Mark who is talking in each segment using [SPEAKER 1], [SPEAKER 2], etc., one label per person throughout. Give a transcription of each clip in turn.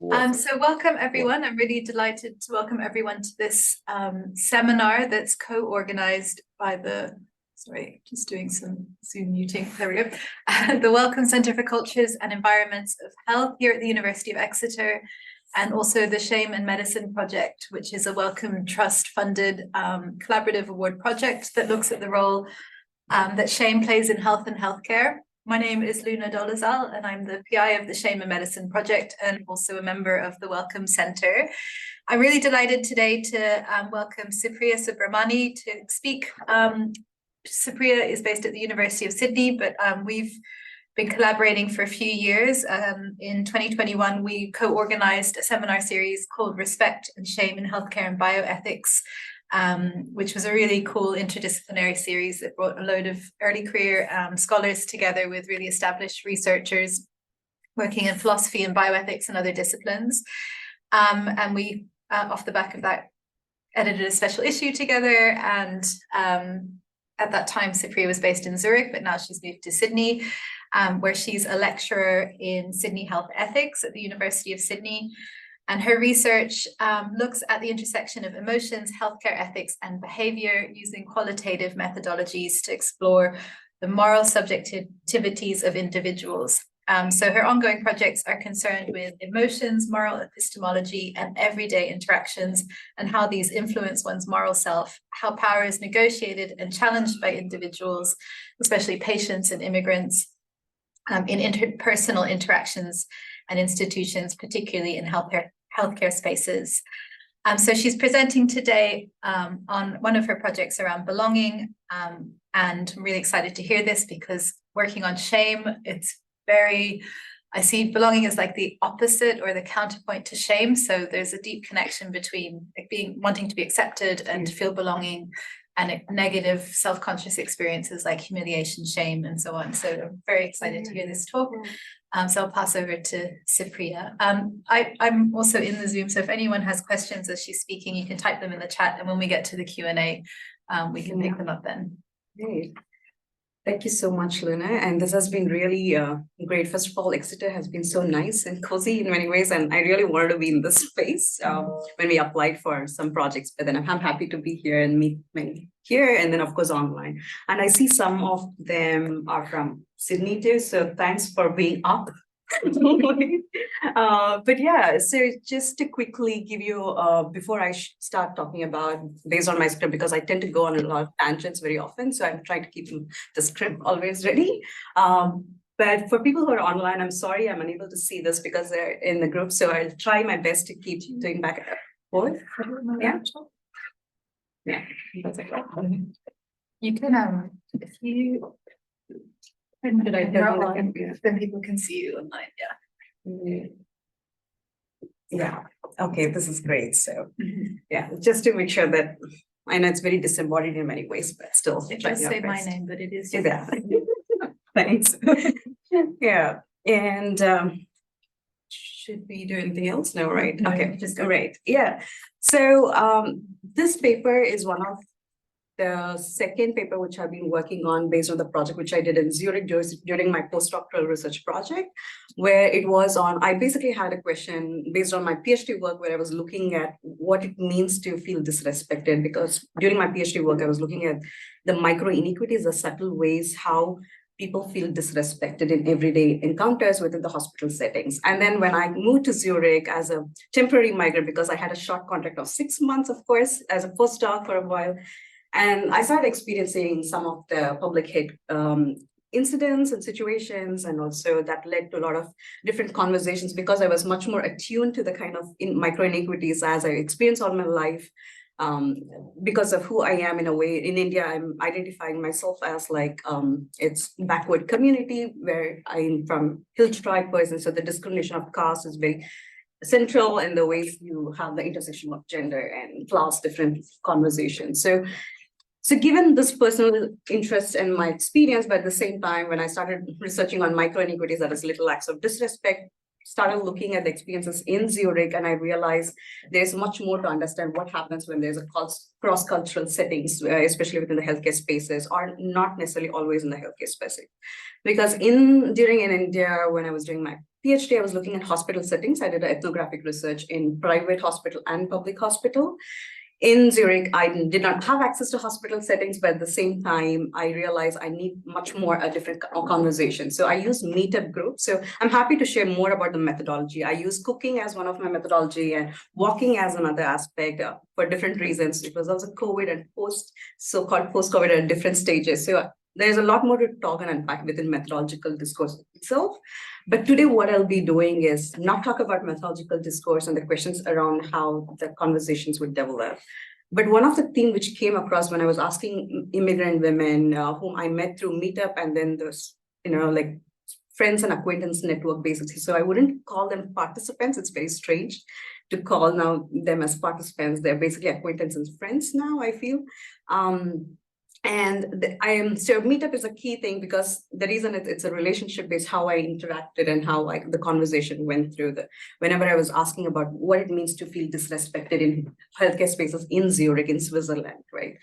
[SPEAKER 1] So welcome everyone. I'm really delighted to welcome everyone to this seminar that's co-organized by just doing some Zoom muting, there we go. The Wellcome Centre for Cultures and Environments of Health here at the University of Exeter, and also the Shame and Medicine Project, which is a Wellcome Trust funded collaborative award project that looks at the role that shame plays in health and healthcare. My name is Luna Dolezal, and I'm the PI of the Shame and Medicine Project and also a member of the Wellcome Centre. I'm really delighted today to welcome Supriya Subramani to speak. Supriya is based at the University of Sydney, but we've been collaborating for a few years. In 2021, we co-organised a seminar series called Respect and Shame in Healthcare and Bioethics, which was a really cool interdisciplinary series that brought a load of early career scholars together with really established researchers working in philosophy and bioethics and other disciplines. And we, off the back of that, edited a special issue together. And at that time, Supriya was based in Zurich, but now she's moved to Sydney, where she's a lecturer in Sydney Health Ethics at the University of Sydney. And her research looks at the intersection of emotions, healthcare ethics, and behavior using qualitative methodologies to explore the moral subjectivities of individuals. So her ongoing projects are concerned with emotions, moral epistemology, and everyday interactions, and how these influence one's moral self, how power is negotiated and challenged by individuals, especially patients and immigrants, in interpersonal interactions and institutions, particularly in healthcare spaces. So she's presenting today on one of her projects around belonging, and I'm really excited to hear this because working on shame, I see belonging as like the opposite or the counterpoint to shame. So there's a deep connection between wanting to be accepted and to feel belonging, and negative self-conscious experiences like humiliation, shame, and so on. So I'm very excited to hear this talk. So I'll pass over to Supriya. I'm also in the Zoom, so if anyone has questions as she's speaking, you can type them in the chat, and when we get to the Q&A, we can pick them up then.
[SPEAKER 2] Great. Thank you so much, Luna. And this has been really great. First of all, Exeter has been so nice and cozy in many ways, and I really wanted to be in this space when we applied for some projects. But then I'm happy to be here and meet many here, and then of course online. And I see some of them are from Sydney too, so thanks for being up. But yeah, so just to quickly give you, before I start talking about based on my script, because I tend to go on a lot of tangents very often, so I'm trying to keep the script always ready. But for people who are online, I'm sorry I'm unable to see this because they're in the group, so I'll try my best to keep doing back and forth. Yeah, that's it.
[SPEAKER 1] You can, if you... Then people can see you online,
[SPEAKER 2] yeah. Okay, this is great. So yeah, just to make sure that I know it's very disembodied in many ways, but still.
[SPEAKER 1] It does say my name, but it is.
[SPEAKER 2] Yeah. Thanks. Yeah. And should we do anything else? No, right?
[SPEAKER 1] No,
[SPEAKER 2] okay,
[SPEAKER 1] just
[SPEAKER 2] great. Yeah. So this paper is one of the second paper which I've been working on based on the project which I did in Zurich during my postdoctoral research project, where it was on, I basically had a question based on my PhD work where I was looking at what it means to feel disrespected, because during my PhD work, I was looking at the micro inequities, the subtle ways how people feel disrespected in everyday encounters within the hospital settings. And then when I moved to Zurich as a temporary migrant, because I had a short contract of 6 months, of course, as a postdoc for a while, and I started experiencing some of the public hate incidents and situations, and also that led to a lot of different conversations because I was much more attuned to the kind of micro inequities as I experienced all my life. Because of who I am in a way, in India, I'm identifying myself as like, it's backward community where I'm from hill tribe person. So the discrimination of caste is very central in the ways you have the intersection of gender and class, different conversations. So given this personal interest and my experience, but at the same time, when I started researching on micro inequities, that is little acts of disrespect, started looking at the experiences in Zurich, and I realized there's much more to understand what happens when there's a cross-cultural settings, especially within the healthcare spaces, or not necessarily always in the healthcare space. Because in India, when I was doing my PhD, I was looking at hospital settings. I did ethnographic research in private hospital and public hospital. In Zurich, I did not have access to hospital settings, but at the same time, I realized I need much more a different conversation. So I use meetup groups. So I'm happy to share more about the methodology. I use cooking as one of my methodology and walking as another aspect for different reasons. It was also COVID and so-called post-COVID at different stages. So there's a lot more to talk and unpack within methodological discourse itself. But today, what I'll be doing is not talk about methodological discourse and the questions around how the conversations would develop. But one of the themes which came across when I was asking immigrant women whom I met through Meetup and then those, like friends and acquaintance network basically. So I wouldn't call them participants. It's very strange to call now them as participants. They're basically acquaintances and friends now, I feel. So Meetup is a key thing because the reason it's a relationship based how I interacted and how the conversation went through whenever I was asking about what it means to feel disrespected in healthcare spaces in Zurich, in Switzerland, right?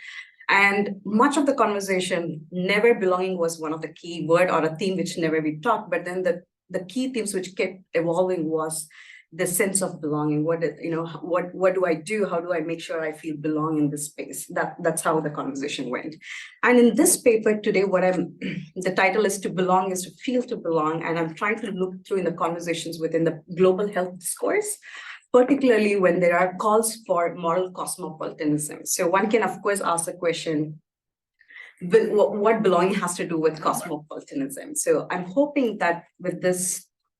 [SPEAKER 2] And much of the conversation, never belonging was one of the key word or a theme which never we talked, but then the key themes which kept evolving was the sense of belonging. What do I do? How do I make sure I feel belong in this space? That's how the conversation went. And in this paper today, the title is To Belong is to Feel to Belong. And I'm trying to look through in the conversations within the global health discourse, particularly when there are calls for moral cosmopolitanism. So one can, of course, ask the question, what belonging has to do with cosmopolitanism? So I'm hoping that with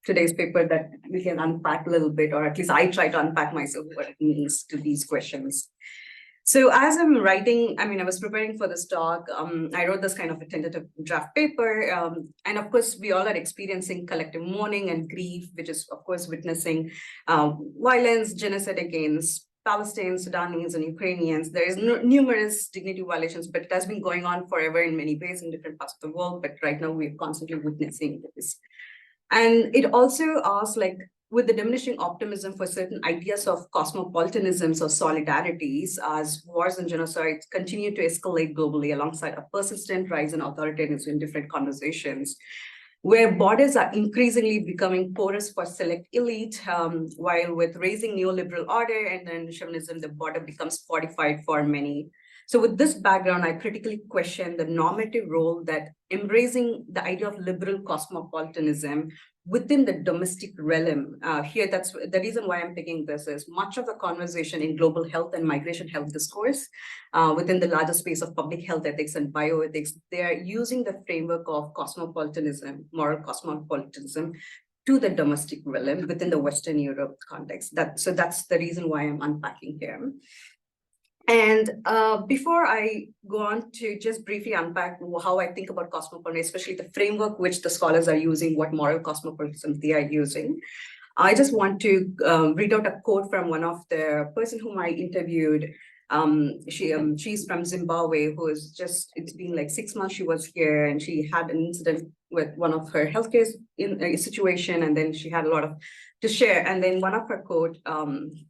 [SPEAKER 2] today's paper that we can unpack a little bit, or at least I try to unpack myself what it means to these questions. So as I'm writing, I was preparing for this talk, I wrote this kind of a tentative draft paper. And of course, we all are experiencing collective mourning and grief, which is of course witnessing violence, genocide against Palestinians, Sudanese, and Ukrainians. There is numerous dignity violations, but it has been going on forever in many ways in different parts of the world. But right now we're constantly witnessing this. And it also asks, with the diminishing optimism for certain ideas of cosmopolitanisms or solidarities as wars and genocides continue to escalate globally alongside a persistent rise in authoritarianism in different conversations, where borders are increasingly becoming porous for select elite, while with raising neoliberal order and then chauvinism, the border becomes fortified for many. So with this background, I critically question the normative role that embracing the idea of liberal cosmopolitanism within the domestic realm. Here, that's the reason why I'm picking this is much of the conversation in global health and migration health discourse within the larger space of public health ethics and bioethics, they're using the framework of cosmopolitanism, moral cosmopolitanism, to the domestic realm within the Western Europe context. So that's the reason why I'm unpacking here. And before I go on to just briefly unpack how I think about cosmopolitanism, especially the framework which the scholars are using, what moral cosmopolitanism they are using, I just want to read out a quote from one of the person whom I interviewed. She's from Zimbabwe, who is it's been like 6 months she was here, and she had an incident with one of her healthcare situation, and then she had a lot to share. And then one of her quote,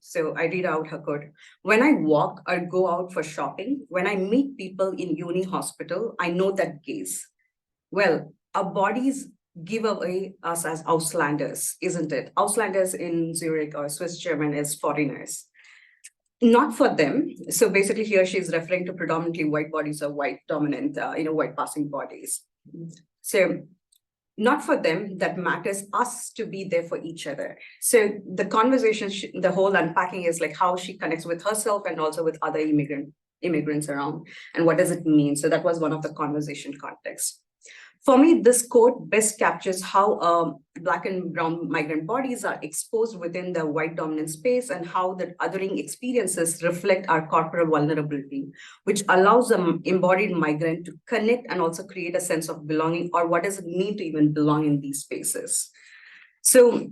[SPEAKER 2] so I read out her quote: "When I walk or go out for shopping, when I meet people in uni hospital, I know that gaze. Well, our bodies give away us as Auslanders, isn't it? Auslanders in Zurich or Swiss German is foreigners. Not for them." So basically here she's referring to predominantly white bodies or white dominant, white passing bodies. So not for them, that matters us to be there for each other. So the conversation, the whole unpacking is like how she connects with herself and also with other immigrants around, and what does it mean? So that was one of the conversation contexts. For me, this quote best captures how Black and brown migrant bodies are exposed within the white dominant space, and how the othering experiences reflect our corporal vulnerability, which allows an embodied migrant to connect and also create a sense of belonging, or what does it mean to even belong in these spaces. So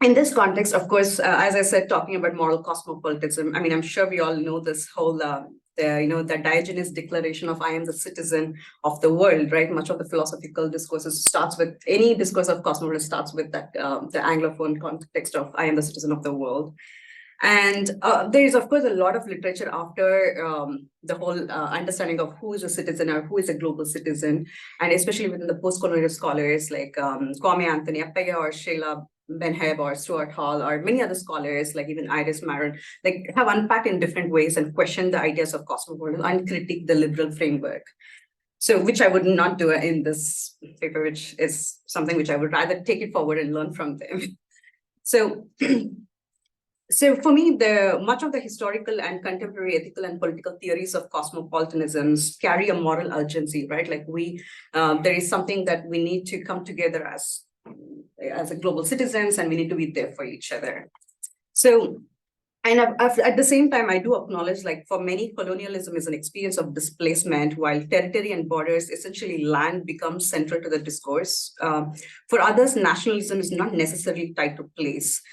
[SPEAKER 2] in this context, of course, as I said, talking about moral cosmopolitanism, I'm sure we all know this whole the Diogenes declaration of I am the citizen of the world, right? Much of the philosophical discourses starts with, any discourse of cosmopolitanism starts with that, the Anglophone context of I am the citizen of the world. And there is, of course, a lot of literature after the whole understanding of who is a citizen or who is a global citizen, and especially within the post-colonial scholars like Kwame Anthony Appiah or Sheila Ben Hebb or Stuart Hall or many other scholars, like even Iris Maron, like have unpacked in different ways and questioned the ideas of cosmopolitanism and critique the liberal framework. So, which I would not do in this paper, which is something which I would rather take it forward and learn from them. So, so for me, much of the historical and contemporary ethical and political theories of cosmopolitanisms carry a moral urgency, right? Like there is something that we need to come together as a global citizens, and we need to be there for each other. So, and at the same time, I do acknowledge, like for many, colonialism is an experience of displacement, while territory and borders, essentially land, becomes central to the discourse. For others, nationalism is not necessarily tied to place,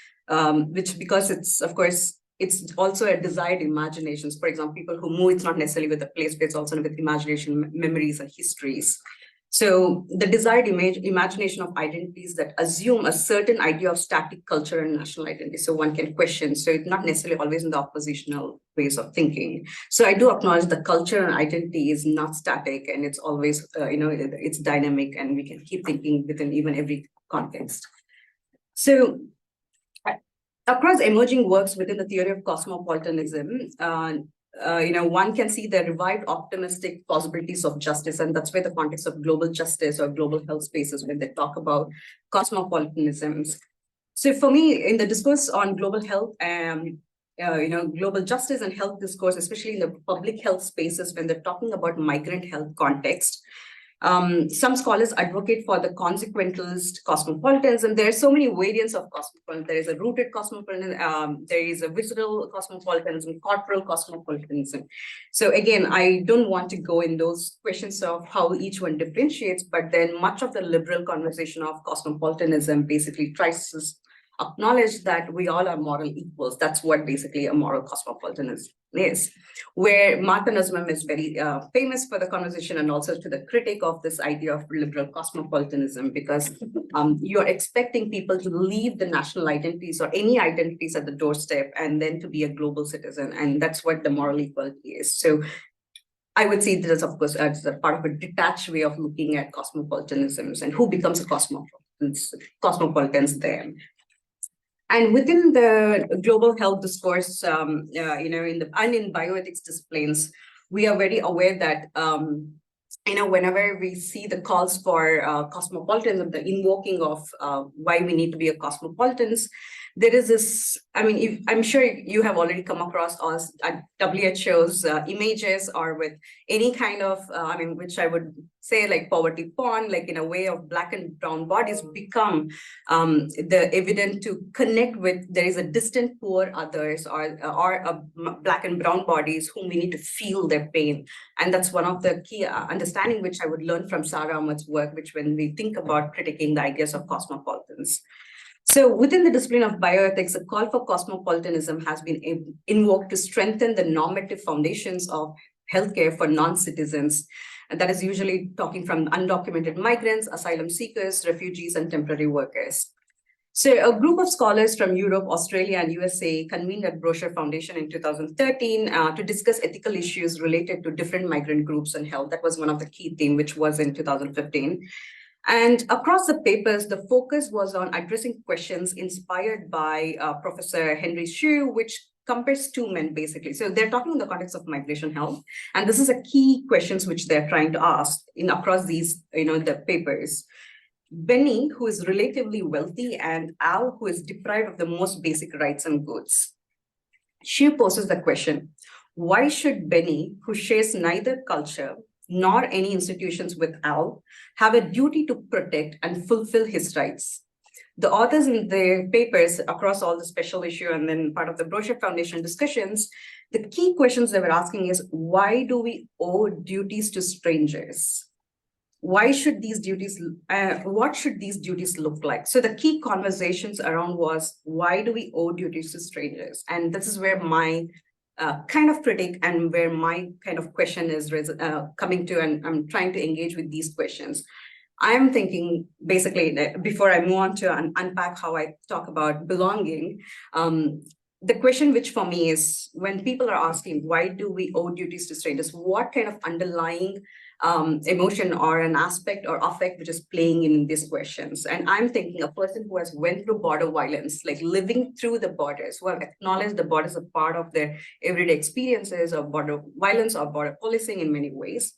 [SPEAKER 2] which because it's, of course, it's also a desired imaginations. For example, people who move, it's not necessarily with a place, but it's also with imagination, memories, and histories. So the desired imagination of identities that assume a certain idea of static culture and national identity. So one can question. So it's not necessarily always in the oppositional ways of thinking. So I do acknowledge the culture and identity is not static, and it's always, it's dynamic, and we can keep thinking within even every context. So across emerging works within the theory of cosmopolitanism, one can see the revived optimistic possibilities of justice, and that's where the context of global justice or global health spaces when they talk about cosmopolitanisms. So for me, in the discourse on global health and global justice and health discourse, especially in the public health spaces when they're talking about migrant health context, some scholars advocate for the consequentialist cosmopolitanism. There are so many variants of cosmopolitanism. There is a rooted cosmopolitanism, there is a visceral cosmopolitanism, corporal cosmopolitanism. So again, I don't want to go in those questions of how each one differentiates, but then much of the liberal conversation of cosmopolitanism basically tries to acknowledge that we all are moral equals. That's what basically a moral cosmopolitanism is, where Martha Nussbaum is very famous for the conversation and also to the critic of this idea of liberal cosmopolitanism, because you're expecting people to leave the national identities or any identities at the doorstep and then to be a global citizen. And that's what the moral equality is. So I would see this, of course, as a part of a detached way of looking at cosmopolitanisms and who becomes a cosmopolitans there. And within the global health discourse, in bioethics disciplines, we are very aware that, whenever we see the calls for cosmopolitanism, the invoking of why we need to be a cosmopolitans, there is this, I'm sure you have already come across us at WHO's images or with any kind of, which I would say like poverty porn, like in a way of Black and brown bodies become the evident to connect with, there is a distant poor others or Black and brown bodies whom we need to feel their pain. And that's one of the key understanding which I would learn from Sarah Ahmed's work, which when we think about critiquing the ideas of cosmopolitans. So within the discipline of bioethics, a call for cosmopolitanism has been invoked to strengthen the normative foundations of healthcare for non-citizens. And that is usually talking from undocumented migrants, asylum seekers, refugees, and temporary workers. So a group of scholars from Europe, Australia, and USA convened at Brochure Foundation in 2013 to discuss ethical issues related to different migrant groups and health. That was one of the key themes, which was in 2015. And across the papers, the focus was on addressing questions inspired by Professor Henry Hsu, which compares two men, basically. So they're talking in the context of migration health. And this is a key questions which they're trying to ask across these, the papers. Benny, who is relatively wealthy, and Al, who is deprived of the most basic rights and goods. Hsu poses the question, why should Benny, who shares neither culture nor any institutions with Al, have a duty to protect and fulfill his rights? The authors in their papers across all the special issue and then part of the Brochure Foundation discussions, the key questions they were asking is, why do we owe duties to strangers? Why should these duties, what should these duties look like? So the key conversations around was, why do we owe duties to strangers? And this is where my kind of critique and where my kind of question is coming to, and I'm trying to engage with these questions. I'm thinking basically that before I move on to unpack how I talk about belonging, the question which for me is, when people are asking, why do we owe duties to strangers? What kind of underlying emotion or an aspect or affect which is playing in these questions. And I'm thinking a person who has went through border violence, like living through the borders, who have acknowledged the borders as a part of their everyday experiences of border violence or border policing in many ways.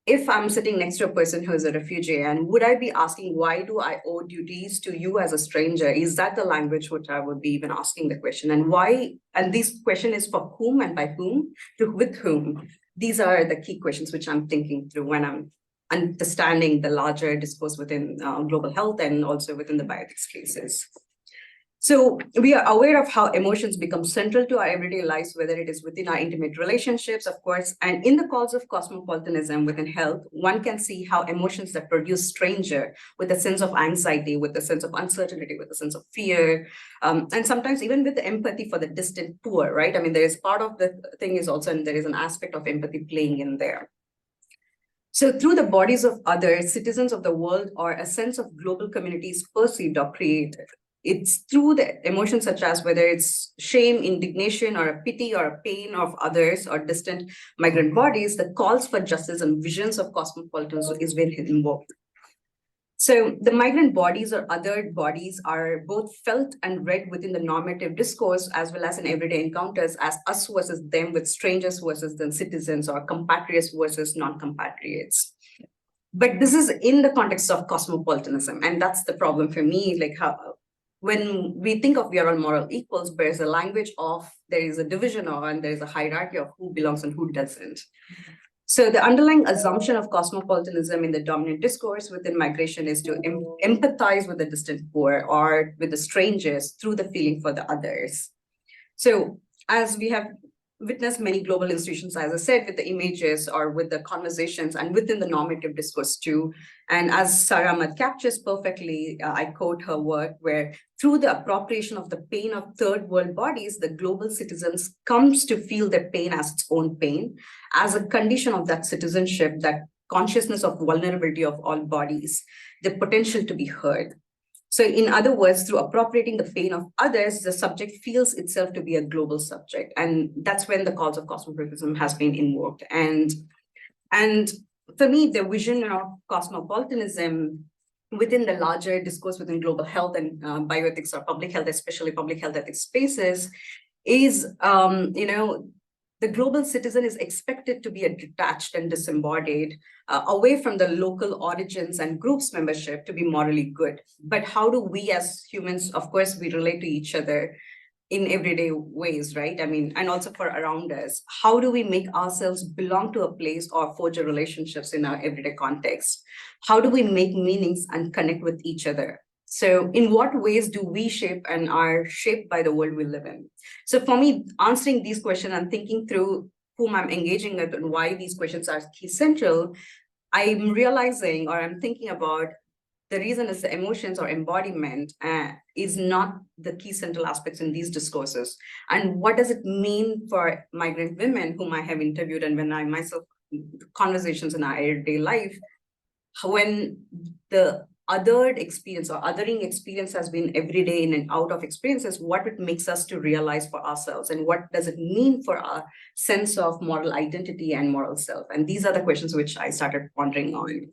[SPEAKER 2] If I'm sitting next to a person who is a refugee, and would I be asking, why do I owe duties to you as a stranger? Is that the language which I would be even asking the question? And why? And this question is for whom and by whom, to with whom? These are the key questions which I'm thinking through when I'm understanding the larger discourse within global health and also within the bioethics spaces. So we are aware of how emotions become central to our everyday lives, whether it is within our intimate relationships, of course, and in the cause of cosmopolitanism within health, one can see how emotions that produce stranger with a sense of anxiety, with a sense of uncertainty, with a sense of fear, and sometimes even with the empathy for the distant poor, right? I mean, there is part of the thing is also, and there is an aspect of empathy playing in there. So through the bodies of others, citizens of the world, or a sense of global communities perceived or created. It's through the emotions such as whether it's shame, indignation, or a pity or a pain of others or distant migrant bodies, the calls for justice and visions of cosmopolitanism is very invoked. So the migrant bodies or other bodies are both felt and read within the normative discourse as well as in everyday encounters as us versus them, with strangers versus the citizens, or compatriots versus non-compatriots. But this is in the context of cosmopolitanism, and that's the problem for me, like how when we think of we are all moral equals, there's a language of there is a division of, and there is a hierarchy of who belongs and who doesn't. So the underlying assumption of cosmopolitanism in the dominant discourse within migration is to empathize with the distant poor or with the strangers through the feeling for the others. So as we have witnessed many global institutions, as I said, with the images or with the conversations and within the normative discourse too. And as Sarah Ahmed captures perfectly, I quote her work, where through the appropriation of the pain of third world bodies, the global citizens comes to feel their pain as its own pain, as a condition of that citizenship, that consciousness of vulnerability of all bodies, the potential to be heard. So in other words, through appropriating the pain of others, the subject feels itself to be a global subject. And that's when the cause of cosmopolitanism has been invoked. And for me, the vision of cosmopolitanism within the larger discourse within global health and bioethics or public health, especially public health ethics spaces, is, the global citizen is expected to be a detached and disembodied, away from the local origins and groups membership to be morally good. But how do we as humans, of course, we relate to each other in everyday ways, right? I mean, and also for around us, how do we make ourselves belong to a place or forge relationships in our everyday context? How do we make meanings and connect with each other? So in what ways do we shape and are shaped by the world we live in? So for me, answering these questions and thinking through whom I'm engaging with and why these questions are key central, I'm realizing, or I'm thinking about, the reason is the emotions or embodiment is not the key central aspects in these discourses. And what does it mean for migrant women whom I have interviewed and when I myself, conversations in our everyday life, when the othered experience or othering experience has been every day in and out of experiences, what it makes us to realize for ourselves, and what does it mean for our sense of moral identity and moral self? And these are the questions which I started pondering on.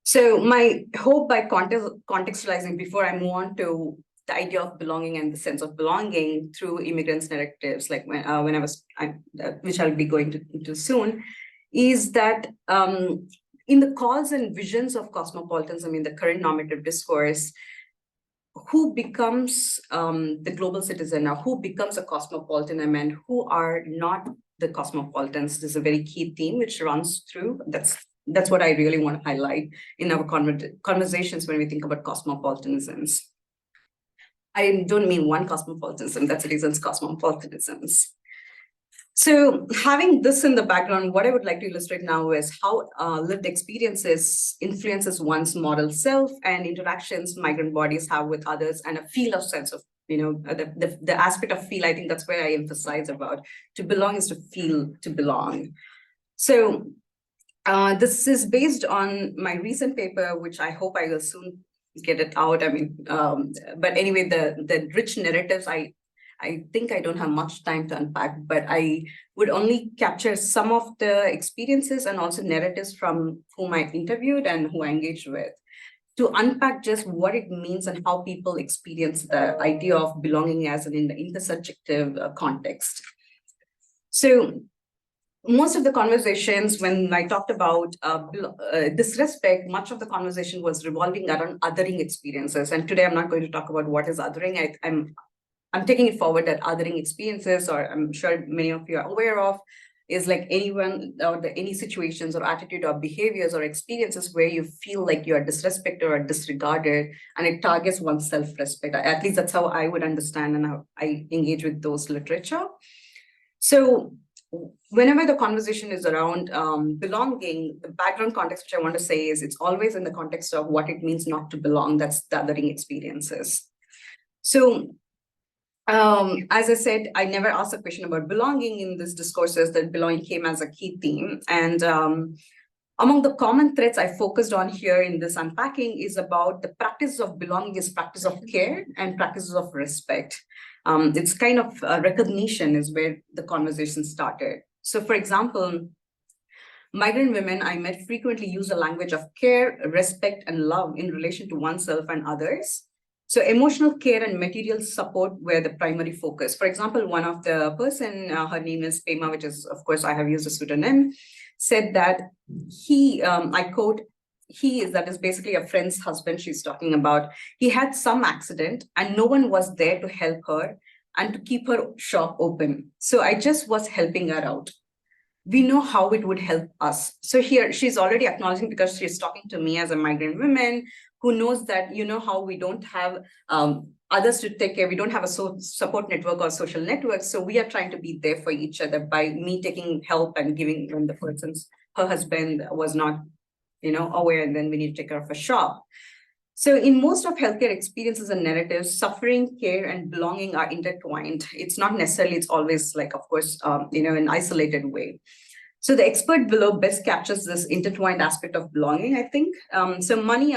[SPEAKER 2] So my hope by contextualizing, before I move on to the idea of belonging and the sense of belonging through immigrants' narratives, like which I'll be going into soon, is that in the calls and visions of cosmopolitanism in the current normative discourse, who becomes the global citizen, or who becomes a cosmopolitan, and who are not the cosmopolitans? This is a very key theme which runs through. That's what I really want to highlight in our conversations when we think about cosmopolitanisms. I don't mean one cosmopolitanism, that's the reason it's cosmopolitanisms. So having this in the background, what I would like to illustrate now is how lived experiences influences one's moral self and interactions migrant bodies have with others, and a feel of sense of, the aspect of feel. I think that's where I emphasize about to belong is to feel to belong. So this is based on my recent paper, which I hope I will soon get it out. I mean, but anyway, the rich narratives I think I don't have much time to unpack, but I would only capture some of the experiences and also narratives from whom I interviewed and who I engaged with, to unpack just what it means and how people experience the idea of belonging as in the intersubjective context. So most of the conversations, when I talked about disrespect, much of the conversation was revolving around othering experiences. And today I'm not going to talk about what is othering. I'm taking it forward that othering experiences, or I'm sure many of you are aware of, is like anyone or any situations or attitude or behaviors or experiences where you feel like you are disrespected or disregarded, and it targets one's self-respect. At least that's how I would understand and how I engage with those literature. So whenever the conversation is around belonging, the background context which I want to say is it's always in the context of what it means not to belong. That's the othering experiences. So as I said, I never asked a question about belonging in these discourses. That belonging came as a key theme. And among the common threads I focused on here in this unpacking is about the practice of belonging is practice of care and practices of respect. It's kind of recognition is where the conversation started. So for example, migrant women I met frequently use a language of care, respect, and love in relation to oneself and others. So emotional care and material support were the primary focus. For example, one of the person, her name is Pema, which is, of course, I have used a pseudonym, said that he, I quote, that is basically a friend's husband she's talking about. He had some accident and no one was there to help her and to keep her shop open. So I just was helping her out. We know how it would help us. So here she's already acknowledging, because she's talking to me as a migrant woman who knows that, you know, how we don't have others to take care. We don't have a support network or social network. So we are trying to be there for each other by me taking help and giving when the her husband was not, you know, aware, and then we need to take care of a shop. So in most of healthcare experiences and narratives, suffering, care, and belonging are intertwined. It's not necessarily, it's always like, of course, you know, an isolated way. So the expert below best captures this intertwined aspect of belonging, I think. So Mani,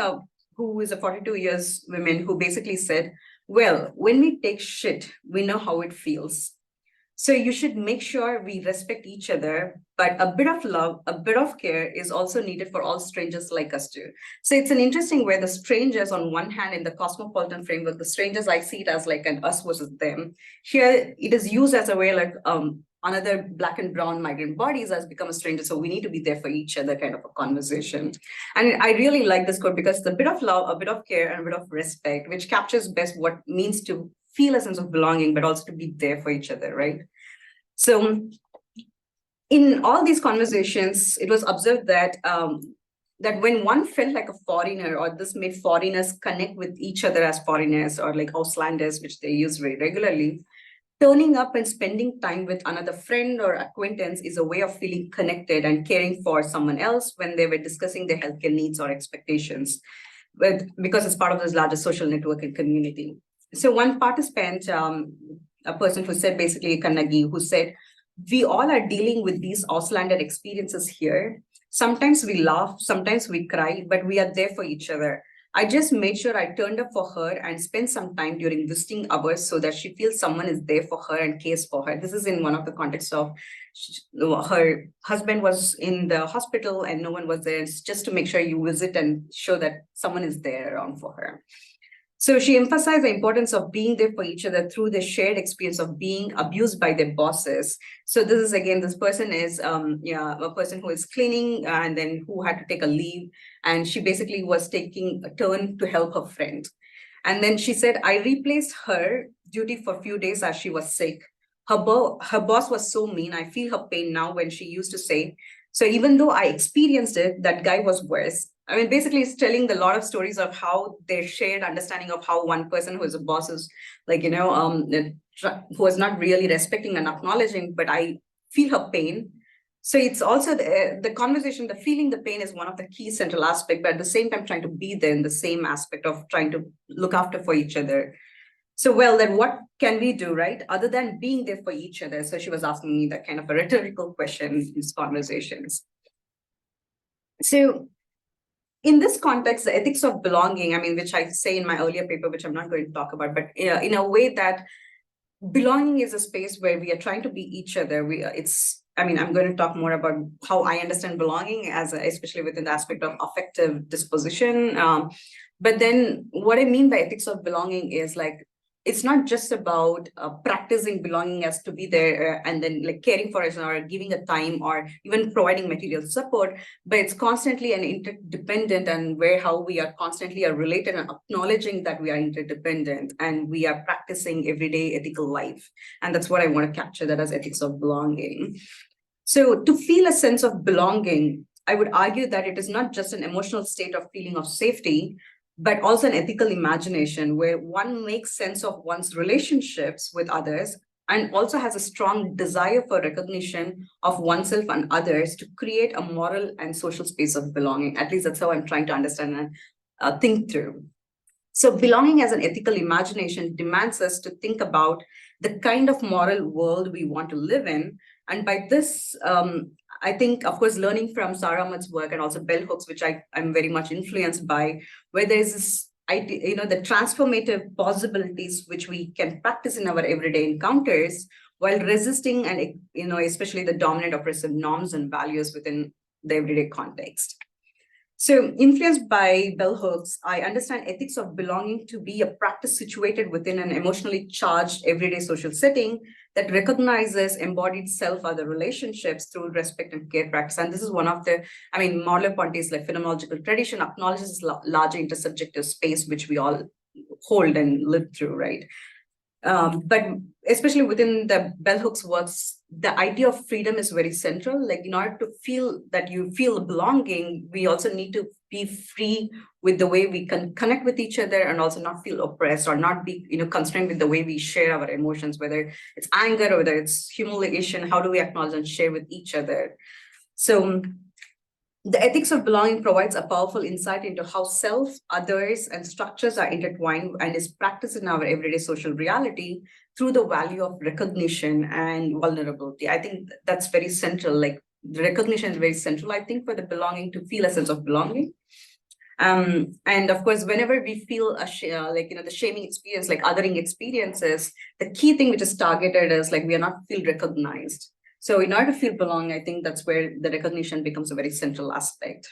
[SPEAKER 2] who is a 42 years woman, who basically said, well, when we take shit, we know how it feels. So you should make sure we respect each other, but a bit of love, a bit of care is also needed for all strangers like us too. So it's an interesting way the strangers, on one hand, in the cosmopolitan framework, the strangers, I see it as like an us versus them. Here, it is used as a way like another Black and brown migrant bodies has become a stranger. So we need to be there for each other kind of a conversation. And I really like this quote because the bit of love, a bit of care, and a bit of respect, which captures best what it means to feel a sense of belonging, but also to be there for each other, right? So in all these conversations, it was observed that that when one felt like a foreigner, or this made foreigners connect with each other as foreigners, or like Auslanders, which they use very regularly, turning up and spending time with another friend or acquaintance is a way of feeling connected and caring for someone else when they were discussing their healthcare needs or expectations, because it's part of this larger social network and community. So one participant, a person who said, basically Kannagi, who said, we all are dealing with these Auslander experiences here. Sometimes we laugh, sometimes we cry, but we are there for each other. I just made sure I turned up for her and spent some time during visiting hours so that she feels someone is there for her and cares for her. This is in one of the contexts of her husband was in the hospital and no one was there. It's just to make sure you visit and show that someone is there around for her. So she emphasized the importance of being there for each other through the shared experience of being abused by their bosses. So this is, again, this person is a person who is cleaning and then who had to take a leave. And she basically was taking a turn to help her friend. And then she said, I replaced her duty for a few days as she was sick. Her boss was so mean. I feel her pain now when she used to say, so even though I experienced it, that guy was worse. I mean, basically, it's telling a lot of stories of how their shared understanding of how one person who is a boss is like, you know, who is not really respecting and acknowledging, but I feel her pain. So it's also the conversation, the feeling the pain is one of the key central aspects, but at the same time, trying to be there in the same aspect of trying to look after for each other. So, well, then what can we do, right? Other than being there for each other. So she was asking me that kind of a rhetorical question in these conversations. So in this context, the ethics of belonging, I mean, which I say in my earlier paper, which I'm not going to talk about, but in a way that belonging is a space where we are trying to be each other. I'm going to talk more about how I understand belonging especially within the aspect of affective disposition. But then what I mean by ethics of belonging is like, it's not just about practicing belonging as to be there and then like caring for us or giving a time or even providing material support, but it's constantly an interdependent and how we are constantly are related and acknowledging that we are interdependent and we are practicing everyday ethical life. And that's what I want to capture that as ethics of belonging. So to feel a sense of belonging, I would argue that it is not just an emotional state of feeling of safety, but also an ethical imagination where one makes sense of one's relationships with others and also has a strong desire for recognition of oneself and others to create a moral and social space of belonging. At least that's how I'm trying to understand and think through. So belonging as an ethical imagination demands us to think about the kind of moral world we want to live in. And by this, I think, of course, learning from Sarah Ahmed's work and also bell hooks, which I'm very much influenced by, where there's this idea, the transformative possibilities which we can practice in our everyday encounters while resisting and, especially the dominant oppressive norms and values within the everyday context. So influenced by bell hooks, I understand ethics of belonging to be a practice situated within an emotionally charged everyday social setting that recognizes embodied self-other relationships through respect and care practice. And this is one of the, Merleau-Ponty's like phenomenological tradition acknowledges larger intersubjective space, which we all hold and live through, right? But especially within the bell hooks works, the idea of freedom is very central. Like in order to feel that you feel belonging, we also need to be free with the way we can connect with each other and also not feel oppressed or not be, constrained with the way we share our emotions, whether it's anger or whether it's humiliation. How do we acknowledge and share with each other? So the ethics of belonging provides a powerful insight into how self, others, and structures are intertwined and is practiced in our everyday social reality through the value of recognition and vulnerability. I think that's very central. Like the recognition is very central, I think, for the belonging, to feel a sense of belonging. And of course, whenever we feel the shaming experience, like othering experiences, the key thing which is targeted is like we are not feel recognized. So in order to feel belong, I think that's where the recognition becomes a very central aspect.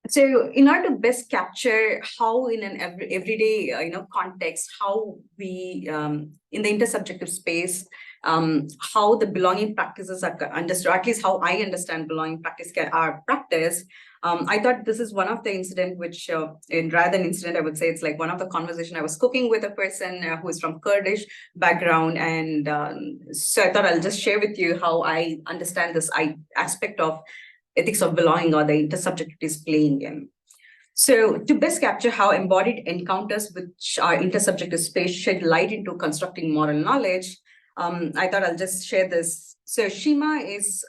[SPEAKER 2] So in order to best capture how in an everyday context, how we in the intersubjective space, how the belonging practices are understood, or at least how I understand belonging practice are practiced. I thought this is one of the incident which, rather than incident, I would say it's like one of the conversation. I was cooking with a person who is from Kurdish background, and so I thought I'll just share with you how I understand this aspect of ethics of belonging or the intersubjective is playing in. So to best capture how embodied encounters which are intersubjective space shed light into constructing moral knowledge, I thought I'll just share this. So Shima is,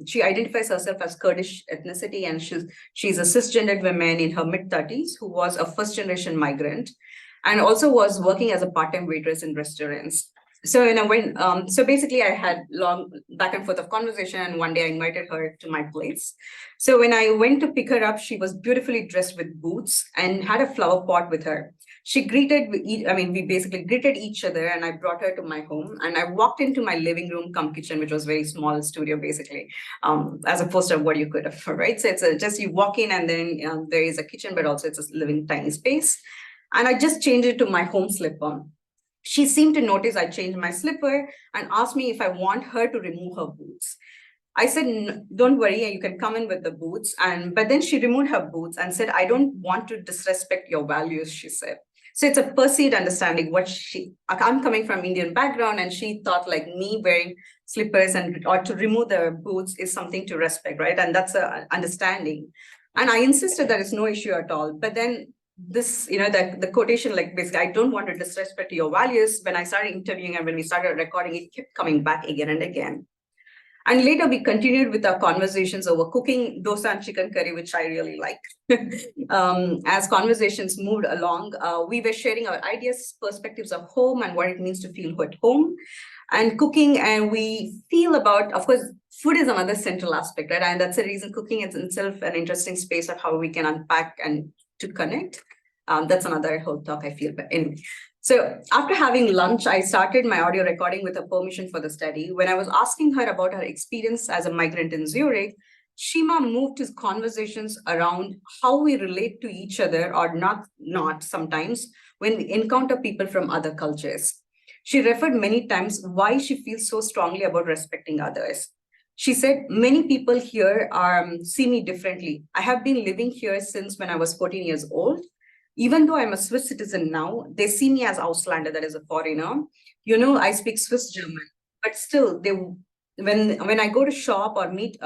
[SPEAKER 2] she identifies herself as Kurdish ethnicity, and she's a cisgendered woman in her mid-30s who was a first-generation migrant and also was working as a part-time waitress in restaurants. So so basically I had long back and forth of conversation, and one day I invited her to my place. So when I went to pick her up, she was beautifully dressed with boots and had a flower pot with her. We basically greeted each other, and I brought her to my home, and I walked into my living room cum kitchen, which was very small studio, basically, as opposed to what you could have, right? So it's just you walk in, and then there is a kitchen, but also it's a living tiny space. And I just changed it to my home slipper. She seemed to notice I changed my slipper and asked me if I want her to remove her boots. I said, don't worry, you can come in with the boots. But then she removed her boots and said, I don't want to disrespect your values, she said. So it's a perceived understanding I'm coming from Indian background, and she thought like me wearing slippers or to remove the boots is something to respect, right? And that's an understanding. And I insisted that it's no issue at all. But then this, the quotation, like basically, I don't want to disrespect your values. When I started interviewing and when we started recording, it kept coming back again and again. And later we continued with our conversations over cooking dosa and chicken curry, which I really like. As conversations moved along, we were sharing our ideas, perspectives of home and what it means to feel at home and cooking. And we feel about, of course, food is another central aspect, right? And that's the reason cooking is itself an interesting space of how we can unpack and to connect. That's another whole talk, I feel. But anyway, so after having lunch, I started my audio recording with a permission for the study. When I was asking her about her experience as a migrant in Zurich, Shima moved to conversations around how we relate to each other or not sometimes when we encounter people from other cultures. She referred many times why she feels so strongly about respecting others. She said, many people here see me differently. I have been living here since when I was 14 years old. Even though I'm a Swiss citizen now, they see me as Auslander, that is a foreigner. You know, I speak Swiss German, but still, when I go to shop or meet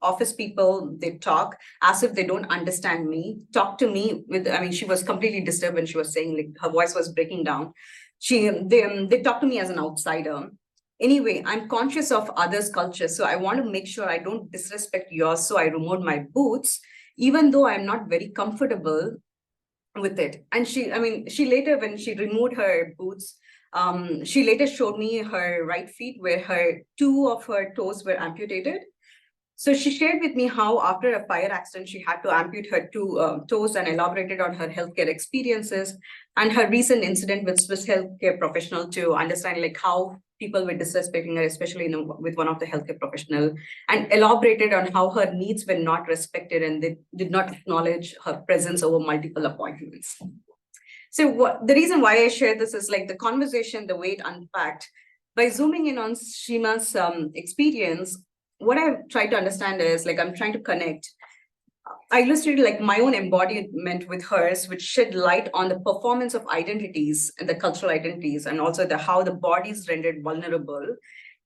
[SPEAKER 2] office people, they talk as if they don't understand me. Talk to me with, I mean, she was completely disturbed when she was saying, like, her voice was breaking down. They talk to me as an outsider. Anyway, I'm conscious of others' cultures, so I want to make sure I don't disrespect yours. So I removed my boots, even though I'm not very comfortable with it. And she later, when she removed her boots, she later showed me her right feet where two of her toes were amputated. So she shared with me how after a fire accident, she had to amputate her two toes, and elaborated on her healthcare experiences and her recent incident with Swiss healthcare professional to understand like how people were disrespecting her, especially with one of the healthcare professional, and elaborated on how her needs were not respected and they did not acknowledge her presence over multiple appointments. So the reason why I share this is like the conversation, the way it unpacked. By zooming in on Shima's experience, what I've tried to understand is like I'm trying to connect. I illustrated like my own embodiment with hers, which shed light on the performance of identities and the cultural identities, and also how the body is rendered vulnerable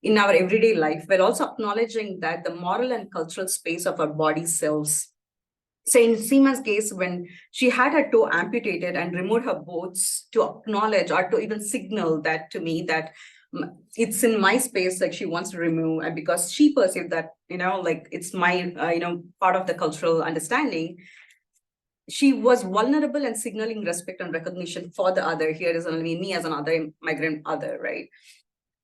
[SPEAKER 2] in our everyday life, while also acknowledging that the moral and cultural space of our body selves. So in Seema's case, when she had her toe amputated and removed her boots to acknowledge or to even signal that to me that it's in my space, like she wants to remove, and because she perceived that, like it's my, part of the cultural understanding, she was vulnerable and signaling respect and recognition for the other. Here is only me as another migrant other, right?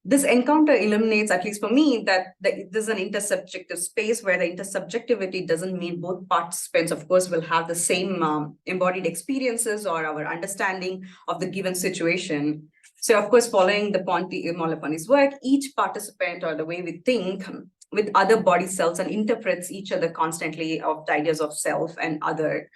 [SPEAKER 2] This encounter illuminates, at least for me, that there's an intersubjective space where the intersubjectivity doesn't mean both participants, of course, will have the same embodied experiences or our understanding of the given situation. So, of course, following the Molapani's work, each participant or the way we think with other body selves and interprets each other constantly of the ideas of self and other.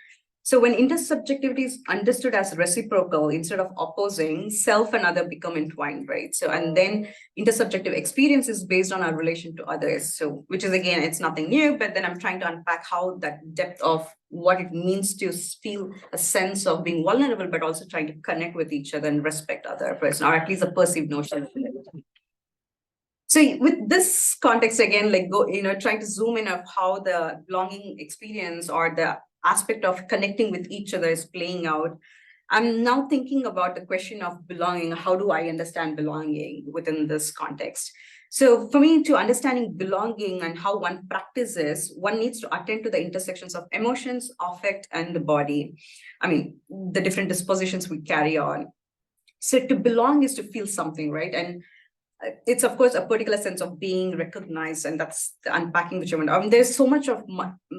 [SPEAKER 2] So when intersubjectivity is understood as reciprocal instead of opposing, self and other become entwined, right? So, and then intersubjective experience is based on our relation to others. So, which is again, it's nothing new, but then I'm trying to unpack how that depth of what it means to feel a sense of being vulnerable, but also trying to connect with each other and respect other person, or at least a perceived notion. So with this context, again, like trying to zoom in of how the belonging experience or the aspect of connecting with each other is playing out. I'm now thinking about the question of belonging. How do I understand belonging within this context? So for me, to understanding belonging and how one practices, one needs to attend to the intersections of emotions, affect, and the body. I mean, the different dispositions we carry on. So to belong is to feel something, right? And it's of course a particular sense of being recognized, and that's the unpacking which I want. I mean, there's so much of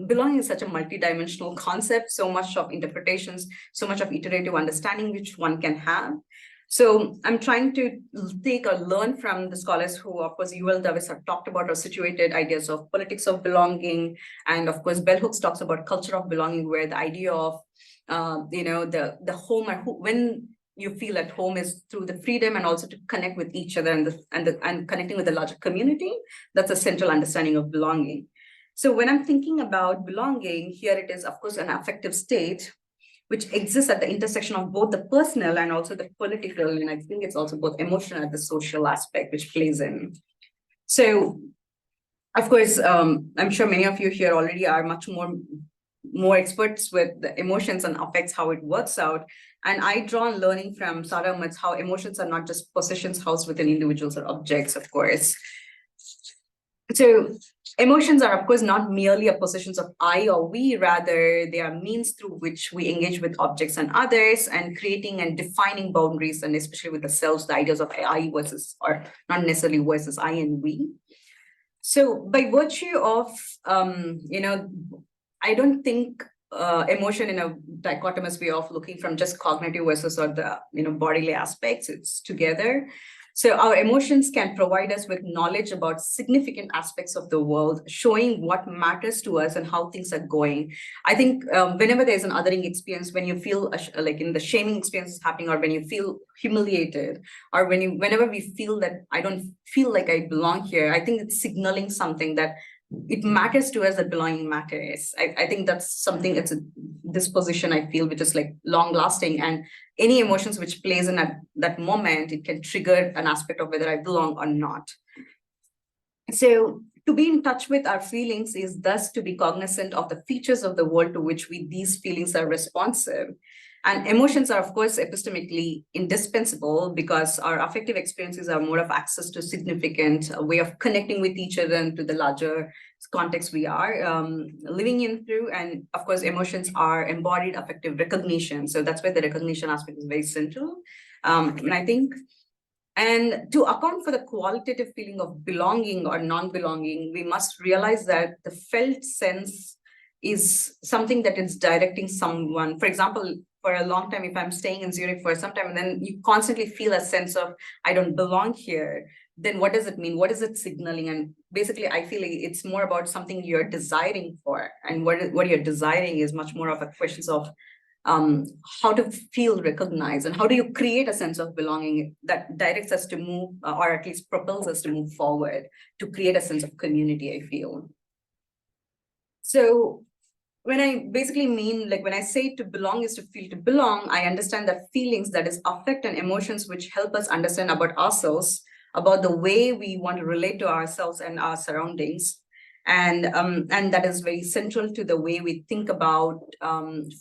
[SPEAKER 2] belonging is such a multidimensional concept, so much of interpretations, so much of iterative understanding which one can have. So I'm trying to take or learn from the scholars who, of course, Yuval-Davis have talked about or situated ideas of politics of belonging, and of course, Bell Hooks talks about culture of belonging, where the idea of the home or when you feel at home is through the freedom and also to connect with each other and connecting with the larger community. That's a central understanding of belonging. So when I'm thinking about belonging, here it is, of course, an affective state which exists at the intersection of both the personal and also the political, and I think it's also both emotional and the social aspect which plays in. So, of course, I'm sure many of you here already are much more experts with the emotions and affects, how it works out. And I draw on learning from Sarah Ahmed's how emotions are not just possessions housed within individuals or objects, of course. So emotions are, of course, not merely a possessions of I or we, rather they are means through which we engage with objects and others, and creating and defining boundaries, and especially with the selves, the ideas of I versus, or not necessarily versus I and we. So by virtue of, I don't think emotion in a dichotomous way of looking from just cognitive versus or the bodily aspects. It's together. So our emotions can provide us with knowledge about significant aspects of the world, showing what matters to us and how things are going. I think whenever there's an othering experience, when you feel like in the shaming experience is happening, or when you feel humiliated, or whenever we feel that I don't feel like I belong here, I think it's signaling something that it matters to us, that belonging matters. I think that's something, it's a disposition I feel, which is like long lasting, and any emotions which plays in at that moment, it can trigger an aspect of whether I belong or not. So to be in touch with our feelings is thus to be cognizant of the features of the world to which these feelings are responsive. And emotions are, of course, epistemically indispensable because our affective experiences are more of access to significant way of connecting with each other and to the larger context we are living in through. And of course, emotions are embodied affective recognition. So that's where the recognition aspect is very central. And I think, and to account for the qualitative feeling of belonging or non-belonging, we must realize that the felt sense is something that is directing someone. For example, for a long time, if I'm staying in Zurich for some time, and then you constantly feel a sense of, I don't belong here, then what does it mean? What is it signaling? And basically, I feel like it's more about something you're desiring for. And what you're desiring is much more of a question of how to feel recognized, and how do you create a sense of belonging that directs us to move, or at least propels us to move forward, to create a sense of community, I feel. So when I basically mean, like when I say to belong is to feel to belong, I understand that feelings, that is affect and emotions, which help us understand about ourselves, about the way we want to relate to ourselves and our surroundings. And that is very central to the way we think about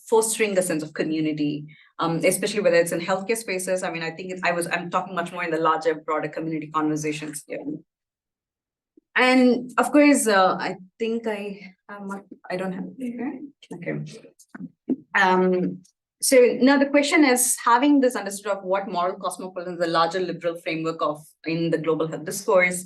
[SPEAKER 2] fostering the sense of community, especially whether it's in healthcare spaces. I mean, I think I'm talking much more in the larger, broader community conversations here. And of course, I think I don't have it. Okay. So now the question is, having this understood of what moral cosmopolitanism, the larger liberal framework of in the global health discourse,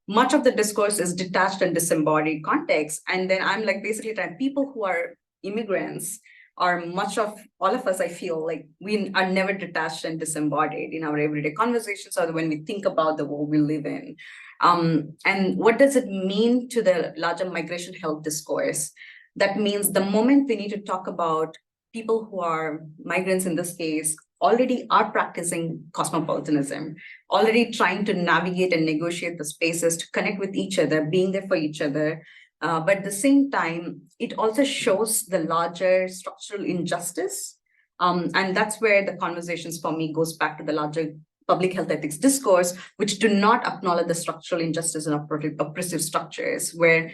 [SPEAKER 2] much of the discourse is detached and disembodied context. And then I'm like basically trying, people who are immigrants are much of all of us, I feel like we are never detached and disembodied in our everyday conversations or when we think about the world we live in. And what does it mean to the larger migration health discourse? That means the moment we need to talk about people who are migrants in this case, already are practicing cosmopolitanism, already trying to navigate and negotiate the spaces to connect with each other, being there for each other. But at the same time, it also shows the larger structural injustice. And that's where the conversations for me goes back to the larger public health ethics discourse, which do not acknowledge the structural injustice and oppressive structures, where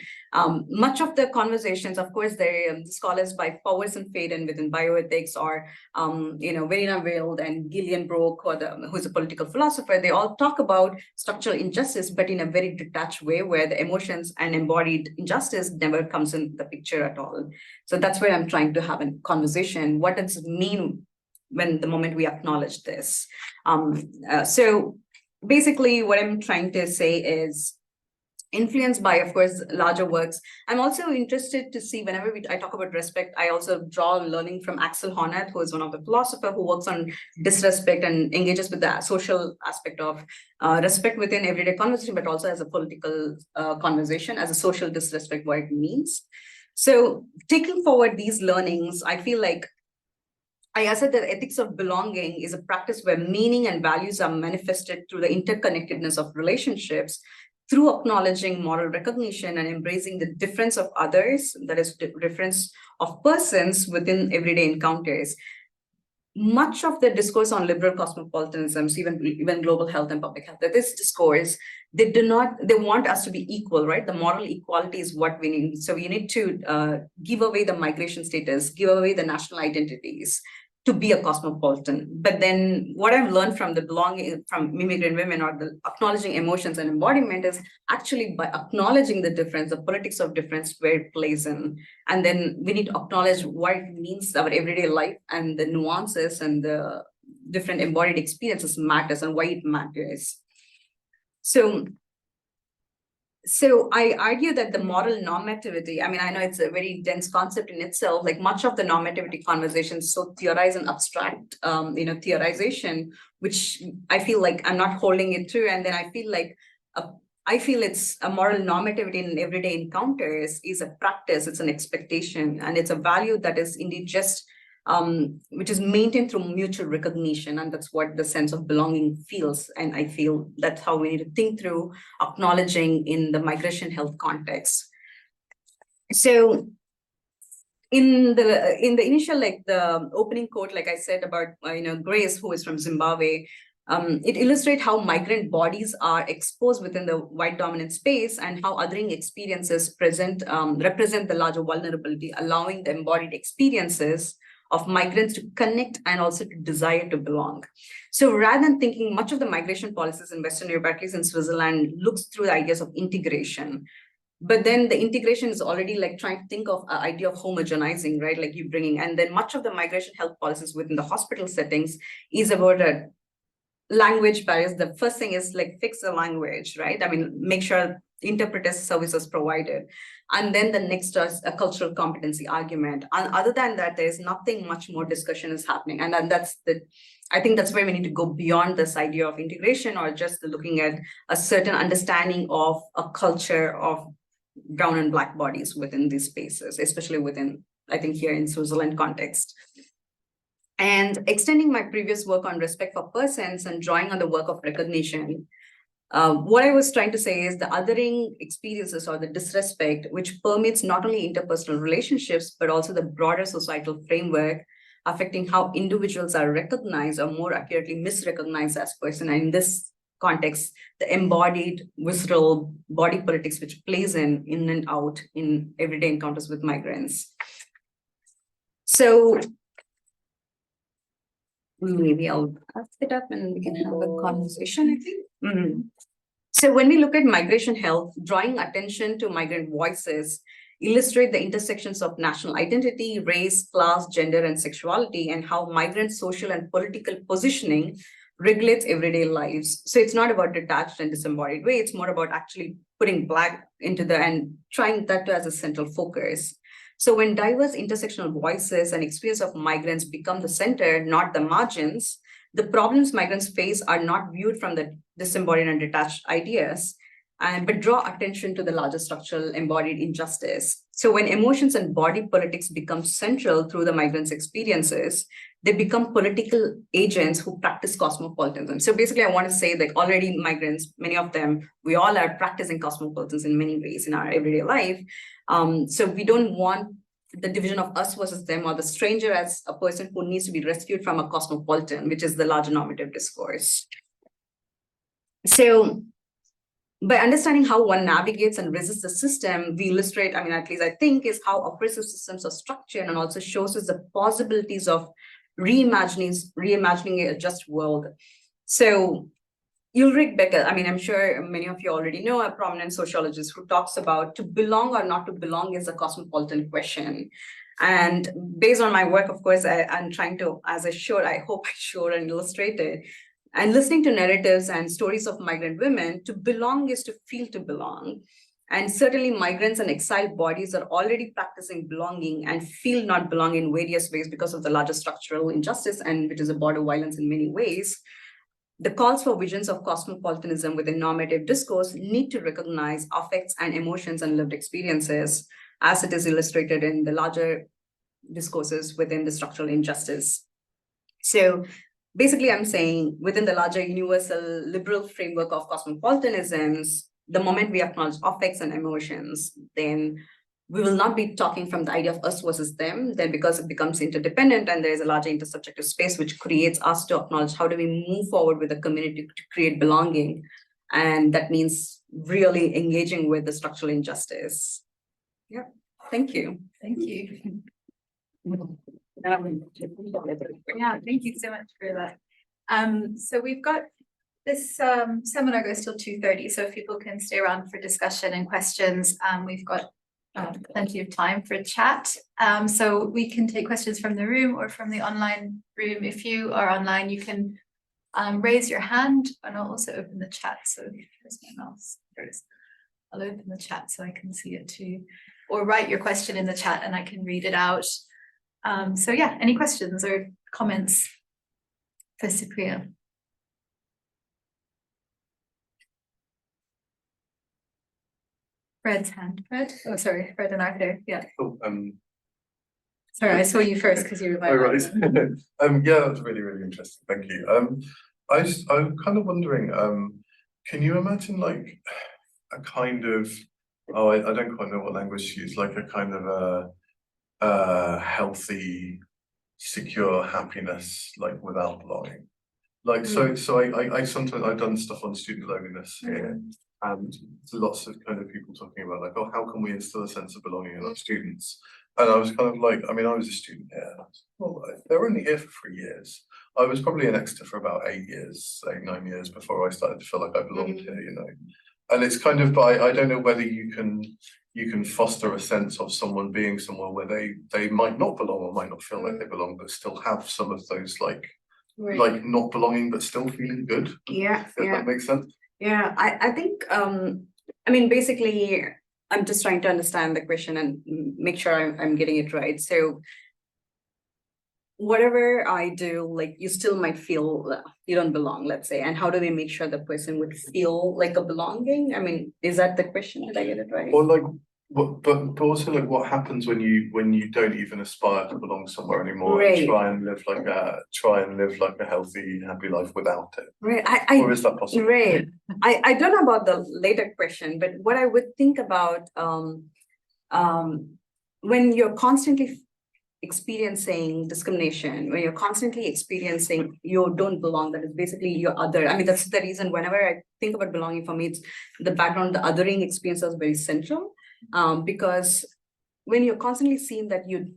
[SPEAKER 2] much of the conversations, of course, the scholars by Powers and Faden within bioethics, or Verena Wild and Gillian Broke, who's a political philosopher, they all talk about structural injustice, but in a very detached way, where the emotions and embodied injustice never comes in the picture at all. So that's where I'm trying to have a conversation. What does it mean when the moment we acknowledge this? So basically what I'm trying to say is, influenced by, of course, larger works, I'm also interested to see whenever I talk about respect, I also draw learning from Axel Honneth, who is one of the philosophers who works on disrespect and engages with the social aspect of respect within everyday conversation, but also as a political conversation, as a social disrespect, what it means. So taking forward these learnings, I feel like I said that ethics of belonging is a practice where meaning and values are manifested through the interconnectedness of relationships, through acknowledging moral recognition and embracing the difference of others, that is, the difference of persons within everyday encounters. Much of the discourse on liberal cosmopolitanisms, even global health and public health, this discourse, they want us to be equal, right? The moral equality is what we need. So you need to give away the migration status, give away the national identities to be a cosmopolitan. But then what I've learned from the belonging from immigrant women, or the acknowledging emotions and embodiment, is actually by acknowledging the difference, the politics of difference, where it plays in. And then we need to acknowledge what it means our everyday life, and the nuances and the different embodied experiences matters, and why it matters. So So I argue that the moral normativity, I mean, I know it's a very dense concept in itself, like much of the normativity conversations, so theorize and abstract, theorization, which I feel like I'm not holding it true. And then I feel like, I feel it's a moral normativity in everyday encounters is a practice, it's an expectation, and it's a value that is indeed just which is maintained through mutual recognition. And that's what the sense of belonging feels. And I feel that's how we need to think through acknowledging in the migration health context. So in the initial, like the opening quote, like I said about, Grace, who is from Zimbabwe, it illustrates how migrant bodies are exposed within the white dominant space and how othering experiences represent the larger vulnerability, allowing the embodied experiences of migrants to connect and also to desire to belong. So rather than thinking, much of the migration policies in Western Europe, at least in Switzerland, looks through the ideas of integration. But then the integration is already like trying to think of an idea of homogenizing, right? Like you bringing, and then much of the migration health policies within the hospital settings is about a language barriers. The first thing is like fix the language, right? I mean, make sure interpreter services provided. And then the next is a cultural competency argument. And other than that, there's nothing much more discussion is happening. And then I think that's where we need to go beyond this idea of integration or just looking at a certain understanding of a culture of brown and black bodies within these spaces, especially within, I think here in Switzerland context. And extending my previous work on respect for persons and drawing on the work of recognition, what I was trying to say is the othering experiences or the disrespect, which permeates not only interpersonal relationships, but also the broader societal framework affecting how individuals are recognized or more accurately misrecognized as person. And in this context, the embodied visceral body politics, which plays in and out in everyday encounters with migrants. So maybe I'll pass it up and we can have a conversation, I think. So when we look at migration health, drawing attention to migrant voices illustrate the intersections of national identity, race, class, gender, and sexuality, and how migrant social and political positioning regulates everyday lives. So it's not about detached and disembodied way, it's more about actually putting Black into and trying that as a central focus. So when diverse intersectional voices and experience of migrants become the center, not the margins, the problems migrants face are not viewed from the disembodied and detached ideas, but draw attention to the larger structural embodied injustice. So when emotions and body politics become central through the migrants' experiences, they become political agents who practice cosmopolitanism. So basically, I want to say that already migrants, many of them, we all are practicing cosmopolitanism in many ways in our everyday life. So we don't want the division of us versus them or the stranger as a person who needs to be rescued from a cosmopolitan, which is the larger normative discourse. So by understanding how one navigates and resists the system, we illustrate, I mean, at least I think, is how oppressive systems are structured and also shows us the possibilities of reimagining a just world. So Ulrich Becker, I mean, I'm sure many of you already know, a prominent sociologist who talks about to belong or not to belong is a cosmopolitan question. And based on my work, of course, I'm trying to, I hope I showed and illustrated, and listening to narratives and stories of migrant women, to belong is to feel to belong. And certainly migrants and exiled bodies are already practicing belonging and feel not belong in various ways because of the larger structural injustice, and which is a border violence in many ways. The calls for visions of cosmopolitanism within normative discourse need to recognize affects and emotions and lived experiences, as it is illustrated in the larger discourses within the structural injustice. So basically, I'm saying within the larger universal liberal framework of cosmopolitanisms, the moment we acknowledge affects and emotions, then we will not be talking from the idea of us versus them, then because it becomes interdependent and there is a larger intersubjective space which creates us to acknowledge how do we move forward with the community to create belonging. And that means really engaging with the structural injustice. Yeah, thank you.
[SPEAKER 1] Thank you. Yeah, thank you so much for that. So we've got this seminar goes till 2:30, so if people can stay around for discussion and questions, we've got plenty of time for chat. So we can take questions from the room or from the online room. If you are online, you can raise your hand, and I'll also open the chat. So here's my mouse. There it is. I'll open the chat so I can see it too, or write your question in the chat and I can read it out. So yeah, any questions or comments for Supriya? Fred's hand. Fred? Oh, sorry, Fred and Arthur. Yeah.
[SPEAKER 3] Oh,
[SPEAKER 1] Sorry, I saw you first because you were my
[SPEAKER 3] right. Yeah, that's really, really interesting. Thank you. I'm kind of wondering, can you imagine like a kind of, oh, I don't quite know what language to use, like a kind of a healthy, secure happiness, like without belonging. Like, so I sometimes, I've done stuff on student loneliness here, and lots of kind of people talking about like, oh, how can we instill a sense of belonging in our students? And I was kind of like, I mean, I was a student here. Well, they were only here for 3 years. I was probably in Exeter for about 8 years, 8, 9 years before I started to feel like I belonged here, you know. And it's kind of, I don't know whether you can foster a sense of someone being somewhere where they might not belong or might not feel like they belong, but still have some of those like not belonging but still feeling good.
[SPEAKER 2] Yeah,
[SPEAKER 3] if that makes sense.
[SPEAKER 2] Yeah, I think I mean, basically I'm just trying to understand the question and make sure I'm getting it right. So whatever I do, like you still might feel you don't belong, let's say, and how do they make sure the person would feel like a belonging? I mean, is that the question? Did I get it right?
[SPEAKER 3] Or like what, but also like what happens when you don't even aspire to belong somewhere anymore and try and live like a healthy, happy life without it.
[SPEAKER 2] Right.
[SPEAKER 3] Or is that possible?
[SPEAKER 2] Right. I don't know about the later question, but what I would think about when you're constantly experiencing discrimination, when you're constantly experiencing you don't belong, that is basically your other. I mean, that's the reason whenever I think about belonging, for me, it's the background, the othering experience is very central. Because when you're constantly seeing that you're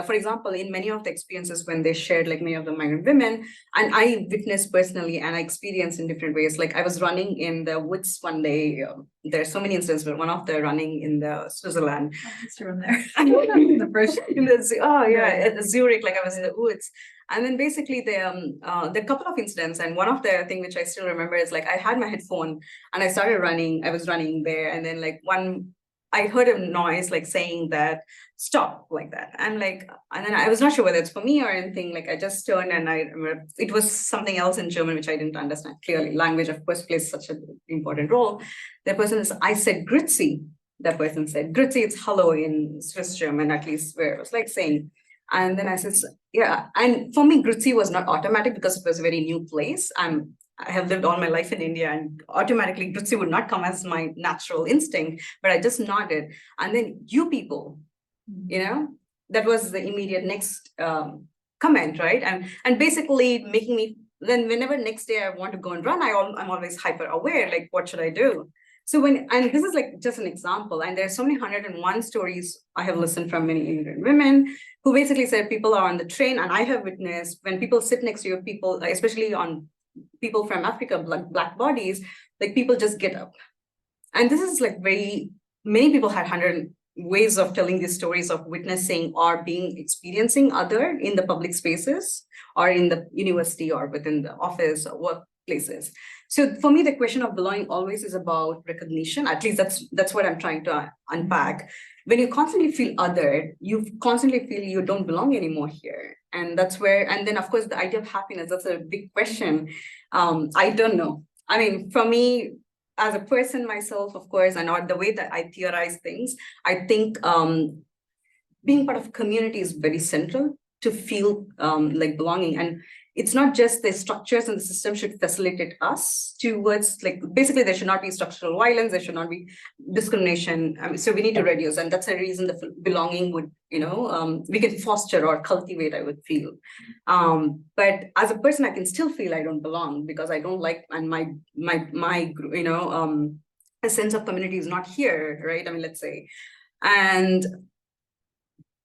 [SPEAKER 2] for example, in many of the experiences when they shared, like many of the migrant women, and I witnessed personally and I experienced in different ways. Like I was running in the woods one day. There's so many instances, but one of the running in the Switzerland.
[SPEAKER 1] I used to run there.
[SPEAKER 2] The first at Zurich, like I was in the woods. And then basically the couple of incidents, and one of the thing which I still remember is like I had my headphone and I started running. I was running there, and then like I heard a noise like saying that stop, like that. I'm like, and then I was not sure whether it's for me or anything. Like I just turned and I remember it was something else in German which I didn't understand clearly. Language, of course, plays such an important role. The person is, I said Grüezi. That person said Grüezi, it's hello in Swiss German, at least where it was like saying. And then I said, yeah. And for me, Grüezi was not automatic because it was a very new place. I have lived all my life in India, and automatically Grüezi would not come as my natural instinct, but I just nodded. And then you people, you know, that was the immediate next comment, right? And basically making me, then whenever next day I want to go and run, I'm always hyper aware, like what should I do? So and this is like just an example, and there's so many 101 stories I have listened from many immigrant women who basically said people are on the train, and I have witnessed when people sit next to you, people, especially on people from Africa, black bodies, like people just get up. And this is like many people had 100 ways of telling these stories of witnessing or experiencing other in the public spaces or in the university or within the office or workplaces. So for me, the question of belonging always is about recognition. At least that's what I'm trying to unpack. When you constantly feel othered, you constantly feel you don't belong anymore here. And that's where, and then of course, the idea of happiness, that's a big question. I don't know. I mean, for me, as a person myself, of course, and or the way that I theorize things, I think being part of a community is very central to feel like belonging. And it's not just the structures and the system should facilitate us towards, like, basically there should not be structural violence, there should not be discrimination. So we need to reduce, and that's a reason the belonging would, we can foster or cultivate, I would feel. But as a person, I can still feel I don't belong because I don't like, and my a sense of community is not here, right? I mean, let's say,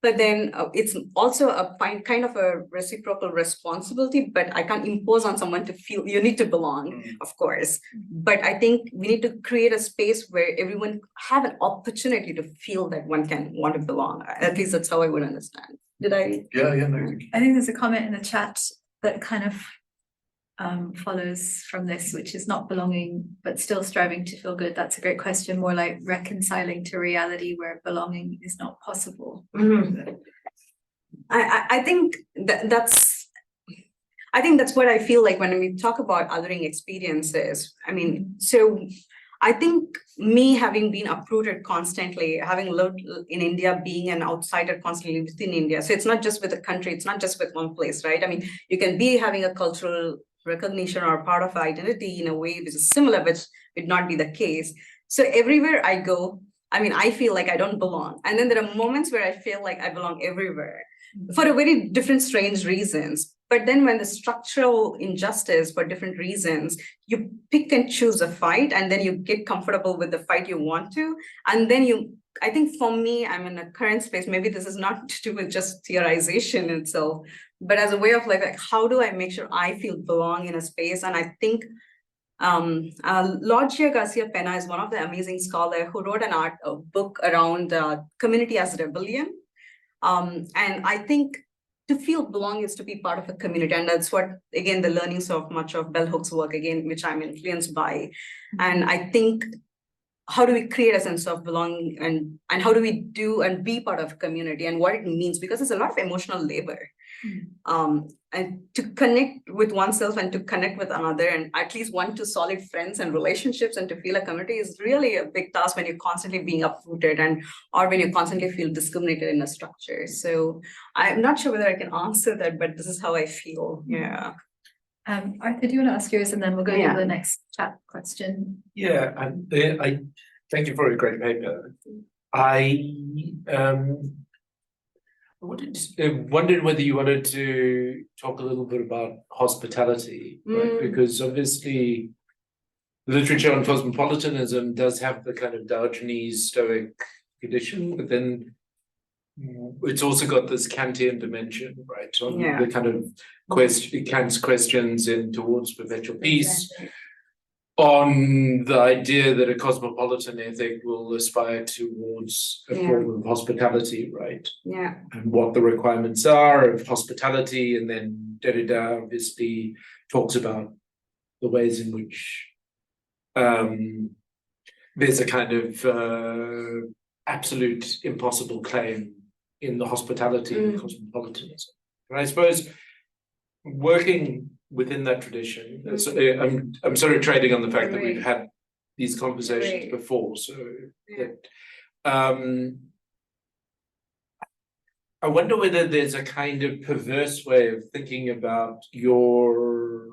[SPEAKER 2] but then it's also a kind of a reciprocal responsibility, but I can't impose on someone to feel you need to belong, of course. But I think we need to create a space where everyone have an opportunity to feel that one can want to belong. At least that's how I would understand. Did I?
[SPEAKER 3] Yeah, no.
[SPEAKER 1] I think there's a comment in the chat that kind of follows from this, which is not belonging, but still striving to feel good? That's a great question. More like reconciling to reality where belonging is not possible.
[SPEAKER 2] I think that's what I feel like when we talk about othering experiences. I mean, so I think me having been uprooted constantly, having lived in India, being an outsider constantly within India. So it's not just with a country, it's not just with one place, right? I mean, you can be having a cultural recognition or part of identity in a way which is similar, which would not be the case. So everywhere I go, I mean, I feel like I don't belong. And then there are moments where I feel like I belong everywhere for a very different, strange reasons. But then when the structural injustice for different reasons, you pick and choose a fight, and then you get comfortable with the fight you want to. And then I think for me, I'm in a current space, maybe this is not to do with just theorization itself, but as a way of like how do I make sure I feel belong in a space? And I think Lorgia Garcia Pena is one of the amazing scholars who wrote a book around community as rebellion. And I think to feel belong is to be part of a community. And that's what, again, the learnings of much of Bell Hooks' work, again, which I'm influenced by. And I think, how do we create a sense of belonging, and how do we do and be part of a community and what it means? Because it's a lot of emotional labor. And to connect with oneself and to connect with another, and at least one to solid friends and relationships and to feel a community is really a big task when you're constantly being uprooted or when you constantly feel discriminated in a structure. So I'm not sure whether I can answer that, but this is how I feel. Yeah.
[SPEAKER 1] Arthur, do you want to ask yours, and then we'll go to the next chat question?
[SPEAKER 4] Yeah, I thank you for a great paper. I wondered whether you wanted to talk a little bit about hospitality, right? Because obviously literature on cosmopolitanism does have the kind of Diogenes Stoic tradition, but then it's also got this Kantian dimension, right? On the kind of Kant's questions in Towards Perpetual Peace.
[SPEAKER 2] Exactly.
[SPEAKER 4] On the idea that a cosmopolitan ethic will aspire towards a form of hospitality, right?
[SPEAKER 2] Yeah.
[SPEAKER 4] And what the requirements are of hospitality, and then Derrida obviously talks about the ways in which there's a kind of absolute impossible claim in the hospitality of cosmopolitanism. And I suppose working within that tradition, so I'm sort of trading on the fact that we've had these conversations before. So that I wonder whether there's a kind of perverse way of thinking about your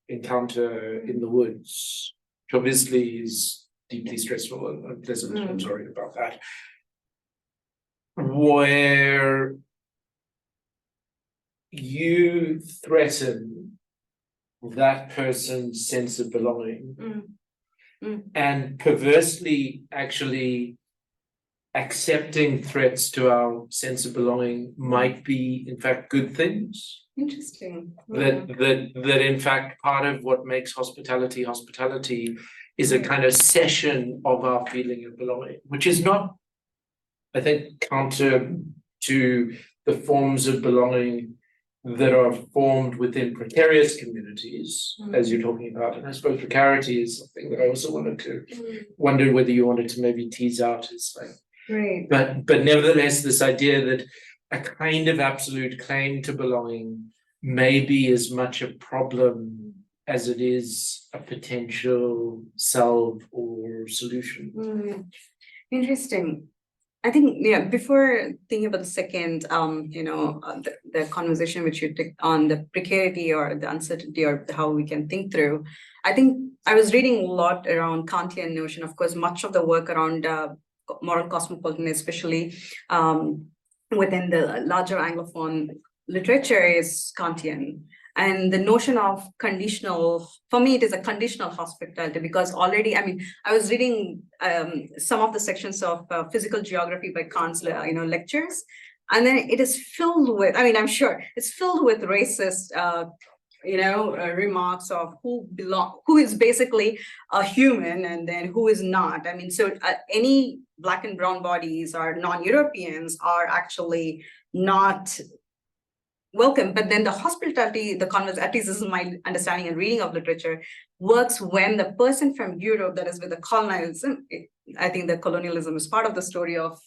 [SPEAKER 4] encounter in the woods, which obviously is deeply stressful and unpleasant. I'm sorry about that. Where you threaten that person's sense of belonging and perversely actually accepting threats to our sense of belonging might be in fact good things.
[SPEAKER 2] Interesting.
[SPEAKER 4] That in fact part of what makes hospitality is a kind of cession of our feeling of belonging, which is not, I think, counter to the forms of belonging that are formed within precarious communities, as you're talking about. And I suppose precarity is something that I also wanted to wonder whether you wanted to maybe tease out as like, but nevertheless, this idea that a kind of absolute claim to belonging may be as much a problem as it is a potential salve or solution.
[SPEAKER 2] Interesting. I think, before thinking about the second, the conversation which you took on the precarity or the uncertainty or how we can think through, I think I was reading a lot around Kantian notion. Of course, much of the work around moral cosmopolitanism, especially within the larger Anglophone literature, is Kantian. And the notion of conditional, for me, it is a conditional hospitality, because already, I mean, I was reading some of the sections of physical geography by Kant's, lectures, and then it is filled with, I mean, I'm sure it's filled with racist, remarks of who is basically a human and then who is not. I mean, so any Black and brown bodies or non-Europeans are actually not welcome, but then the hospitality, the converse, at least this is my understanding and reading of literature, works when the person from Europe that is with the colonialism, I think the colonialism is part of the story of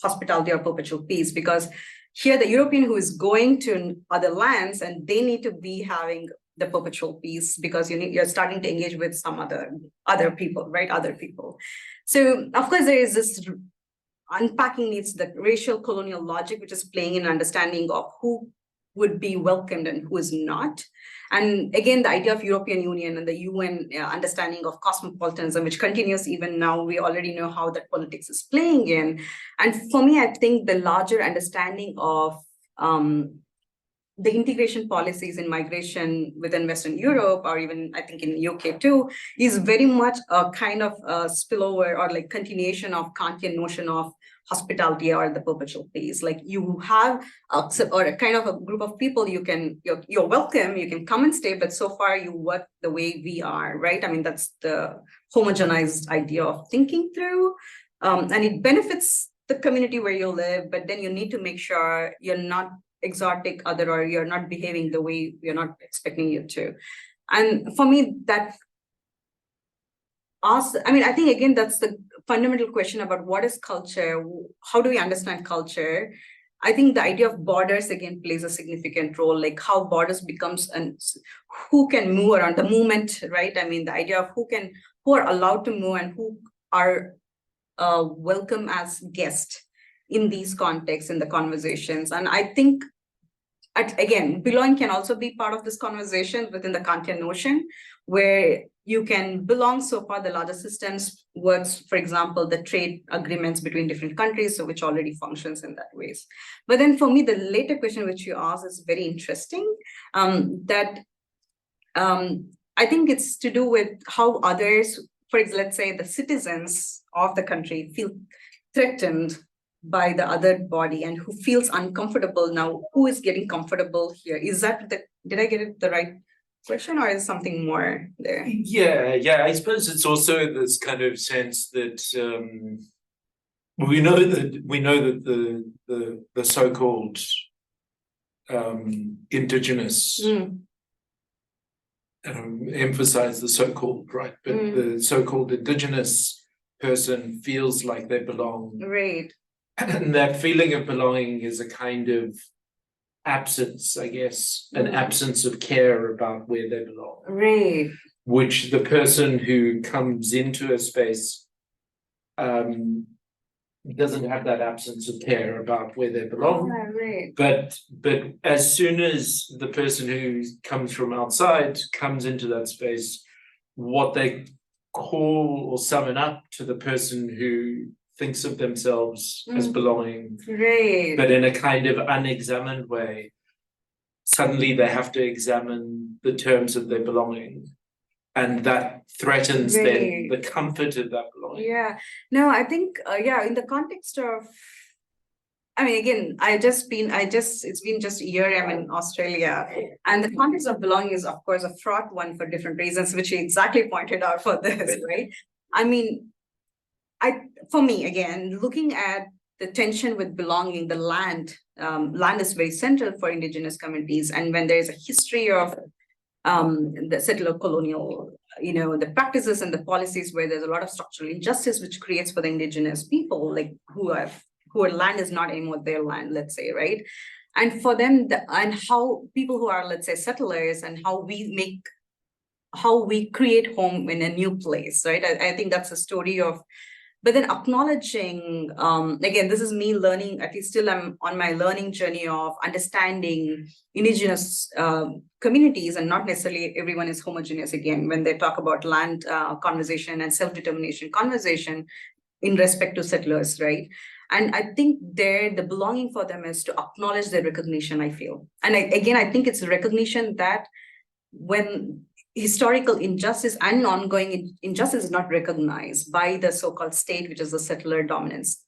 [SPEAKER 2] hospitality or perpetual peace, because here the European who is going to other lands and they need to be having the perpetual peace because you're starting to engage with some other people, right? Other people. So of course there is this unpacking needs the racial colonial logic, which is playing in understanding of who would be welcomed and who is not. And again, the idea of European Union and the UN understanding of cosmopolitanism, which continues even now, we already know how that politics is playing in. And for me, I think the larger understanding of the integration policies in migration within Western Europe, or even I think in UK too, is very much a kind of spillover or like continuation of Kantian notion of hospitality or the perpetual peace. Like you have a kind of a group of people you're welcome, you can come and stay, but so far you work the way we are, right? I mean, that's the homogenized idea of thinking through, and it benefits the community where you live, but then you need to make sure you're not exotic other, or you're not behaving the way we're not expecting you to. And for me, that I think again, that's the fundamental question about what is culture, how do we understand culture? I think the idea of borders again plays a significant role, like how borders becomes and who can move around the movement, right? I mean, the idea of who are allowed to move and who are welcome as guests in these contexts, in the conversations. And I think, again, belonging can also be part of this conversation within the Kantian notion, where you can belong. So far, the larger systems works, for example, the trade agreements between different countries, so which already functions in that ways. But then for me, the later question which you asked is very interesting, I think it's to do with how others, for example, let's say the citizens of the country feel threatened by the other body and who feels uncomfortable. Now, who is getting comfortable here? Is that did I get it the right question, or is something more there?
[SPEAKER 4] Yeah, I suppose it's also this kind of sense that we know that the so-called indigenous emphasize the so-called, right? But the so-called indigenous person feels like they belong.
[SPEAKER 2] Right.
[SPEAKER 4] And that feeling of belonging is a kind of absence, I guess, an absence of care about where they belong.
[SPEAKER 2] Right.
[SPEAKER 4] Which the person who comes into a space doesn't have that absence of care about where they belong.
[SPEAKER 2] Right.
[SPEAKER 4] But as soon as the person who comes from outside comes into that space, what they call or summon up to the person who thinks of themselves as belonging,
[SPEAKER 2] right,
[SPEAKER 4] but in a kind of unexamined way, suddenly they have to examine the terms of their belonging, and that threatens then the comfort of that belonging.
[SPEAKER 2] Yeah, no, I think in the context of, I mean, again, it's been just a year I'm in Australia, and the context of belonging is of course a fraught one for different reasons, which you exactly pointed out for this, right? I mean, for me, again, looking at the tension with belonging, the land is very central for indigenous communities. And when there's a history of the settler colonial, the practices and the policies where there's a lot of structural injustice, which creates for the indigenous people, like who land is not anymore their land, let's say, right? And for them, and how people who are, let's say, settlers, and how we create home in a new place, right? I think that's a story of. But then acknowledging, again, this is me learning, at least still I'm on my learning journey of understanding indigenous communities, and not necessarily everyone is homogeneous again, when they talk about land conversation and self-determination conversation in respect to settlers, right? And I think the belonging for them is to acknowledge their recognition, I feel. And I think it's a recognition that when historical injustice and ongoing injustice is not recognized by the so-called state, which is the settler dominance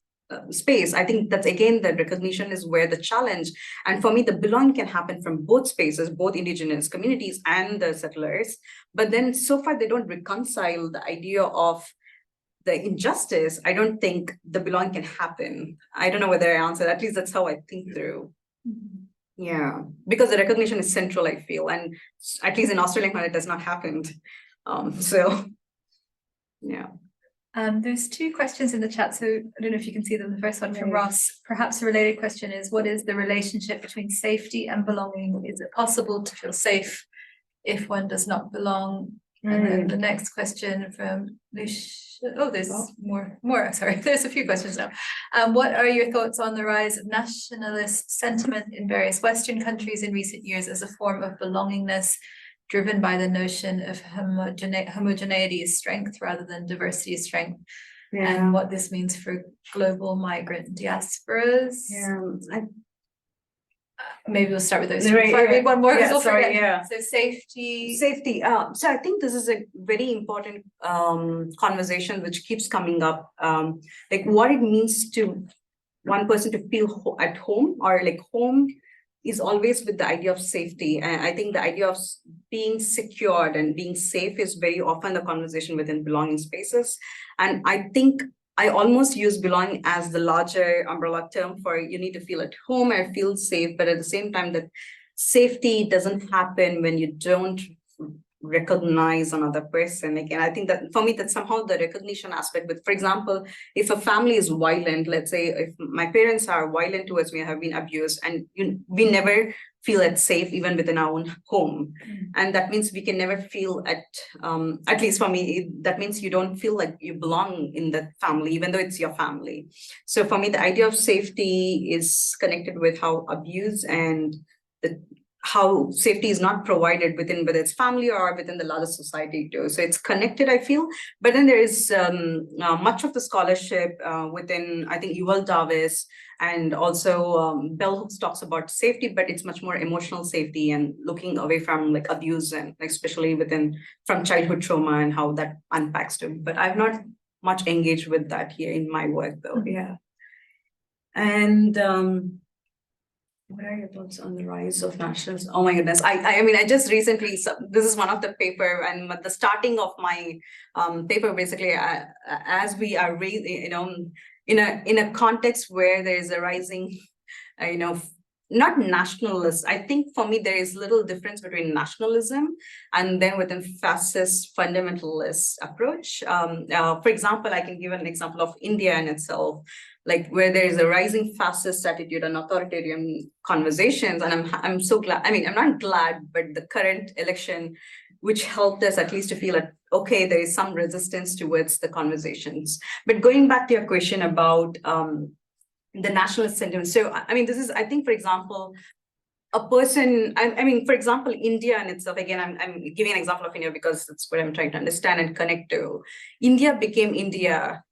[SPEAKER 2] space. I think that's, again, the recognition is where the challenge, and for me, the belonging can happen from both spaces, both indigenous communities and the settlers. But then so far, they don't reconcile the idea of the injustice. I don't think the belonging can happen. I don't know whether I answered, at least that's how I think through. Yeah, because the recognition is central, I feel, and at least in Australia, it does not happen. So, yeah.
[SPEAKER 1] There's two questions in the chat, so I don't know if you can see them. The first one from Ross. Perhaps a related question is, what is the relationship between safety and belonging? Is it possible to feel safe if one does not belong? And then the next question from Lucia. Oh, there's more. Sorry, there's a few questions now. What are your thoughts on the rise of nationalist sentiment in various Western countries in recent years as a form of belongingness, driven by the notion of homogeneity is strength rather than diversity is strength, and what this means for global migrant diasporas? Maybe we'll start with those. Before I read one more, because we'll forget. So safety.
[SPEAKER 2] So I think this is a very important conversation which keeps coming up. Like what it means to one person to feel at home, or like home is always with the idea of safety. And I think the idea of being secured and being safe is very often the conversation within belonging spaces. And I think I almost use belonging as the larger umbrella term for you need to feel at home or feel safe, but at the same time that safety doesn't happen when you don't recognize another person. Again, I think that for me, that somehow the recognition aspect with, for example, if a family is violent, let's say if my parents are violent towards me, have been abused, and we never feel it safe even within our own home. And that means we can never feel at least for me, that means you don't feel like you belong in that family, even though it's your family. So for me, the idea of safety is connected with how abuse and how safety is not provided within, whether it's family or within the larger society too. So it's connected, I feel. But then there is much of the scholarship within, I think, Yuval-Davis, and also Bell Hooks talks about safety, but it's much more emotional safety and looking away from like abuse, and especially from childhood trauma and how that unpacks too. But I've not much engaged with that here in my work though. Yeah. And what are your thoughts on the rise of nationalism? Oh my goodness. I mean, I just recently, this is one of the paper, and the starting of my paper, basically, as we are raising, in a context where there is a rising, not nationalist. I think for me, there is little difference between nationalism and then within fascist fundamentalist approach. For example, I can give an example of India in itself, like where there is a rising fascist attitude and authoritarian conversations. And I'm so glad, I mean, I'm not glad, but the current election, which helped us at least to feel that, okay, there is some resistance towards the conversations. But going back to your question about the nationalist sentiment. So, I mean, I think, for example, a person, I mean, for example, India in itself, again, I'm giving an example of India because that's what I'm trying to understand and connect to. India became India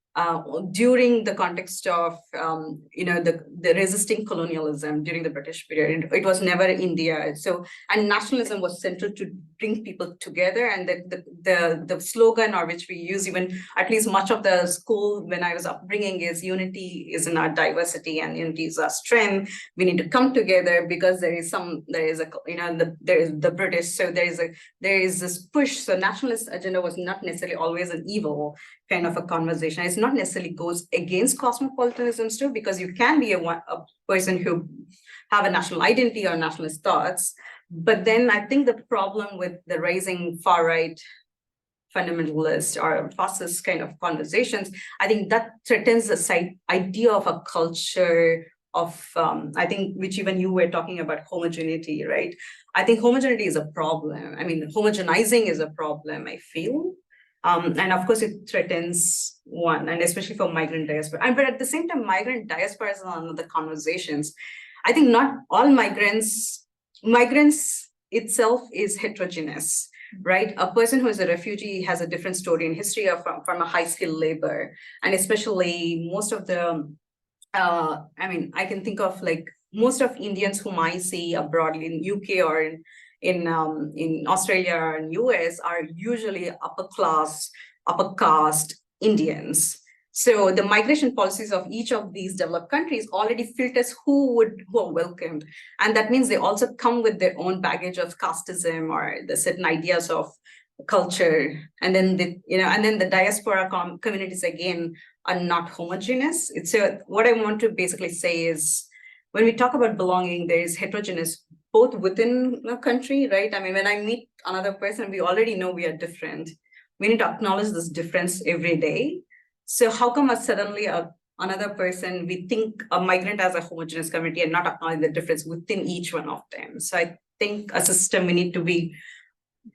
[SPEAKER 2] during the context of the resisting colonialism during the British period. It was never India. So, and nationalism was central to bring people together. And the slogan, or which we use even at least much of the school when I was upbringing, is unity is in our diversity and unity is our strength. We need to come together because there is the British. So there is this push. So nationalist agenda was not necessarily always an evil kind of a conversation. It's not necessarily goes against cosmopolitanisms too, because you can be a person who have a national identity or nationalist thoughts. But then I think the problem with the rising far right fundamentalist or fascist kind of conversations, I think that threatens the idea of a culture of, I think, which even you were talking about homogeneity, right? I think homogeneity is a problem. I mean, homogenizing is a problem, I feel. And of course, it threatens one, and especially for migrant diaspora. But at the same time, migrant diaspora is another conversations. I think not all migrants itself is heterogeneous, right? A person who is a refugee has a different story and history from a high-skilled labor. And especially most of the, I mean, I can think of like most of Indians whom I see abroad in UK or in Australia and US are usually upper caste Indians. So the migration policies of each of these developed countries already filters who are welcomed. And that means they also come with their own baggage of casteism or the certain ideas of culture. And then the diaspora communities again are not homogeneous. So what I want to basically say is when we talk about belonging, there is heterogeneous both within a country, right? I mean, when I meet another person, we already know we are different. We need to acknowledge this difference every day. So how come suddenly another person, we think a migrant as a homogeneous community and not acknowledge the difference within each one of them? So I think as a system, we need to be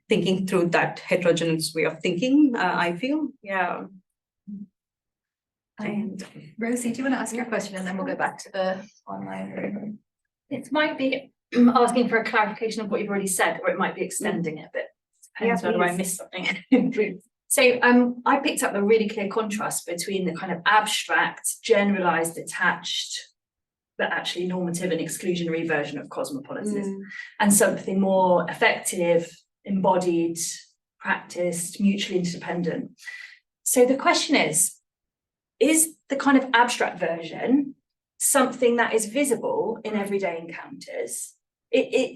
[SPEAKER 2] thinking through that heterogeneous way of thinking, I feel, yeah.
[SPEAKER 1] And Rosie, do you want to ask your question and then we'll go back to the online room?
[SPEAKER 5] It might be asking for a clarification of what you've already said, or it might be extending it a bit. Depends whether I missed something. So I picked up a really clear contrast between the kind of abstract, generalized, attached, but actually normative and exclusionary version of cosmopolitanism, and something more effective, embodied, practiced, mutually interdependent. So the question is the kind of abstract version something that is visible in everyday encounters?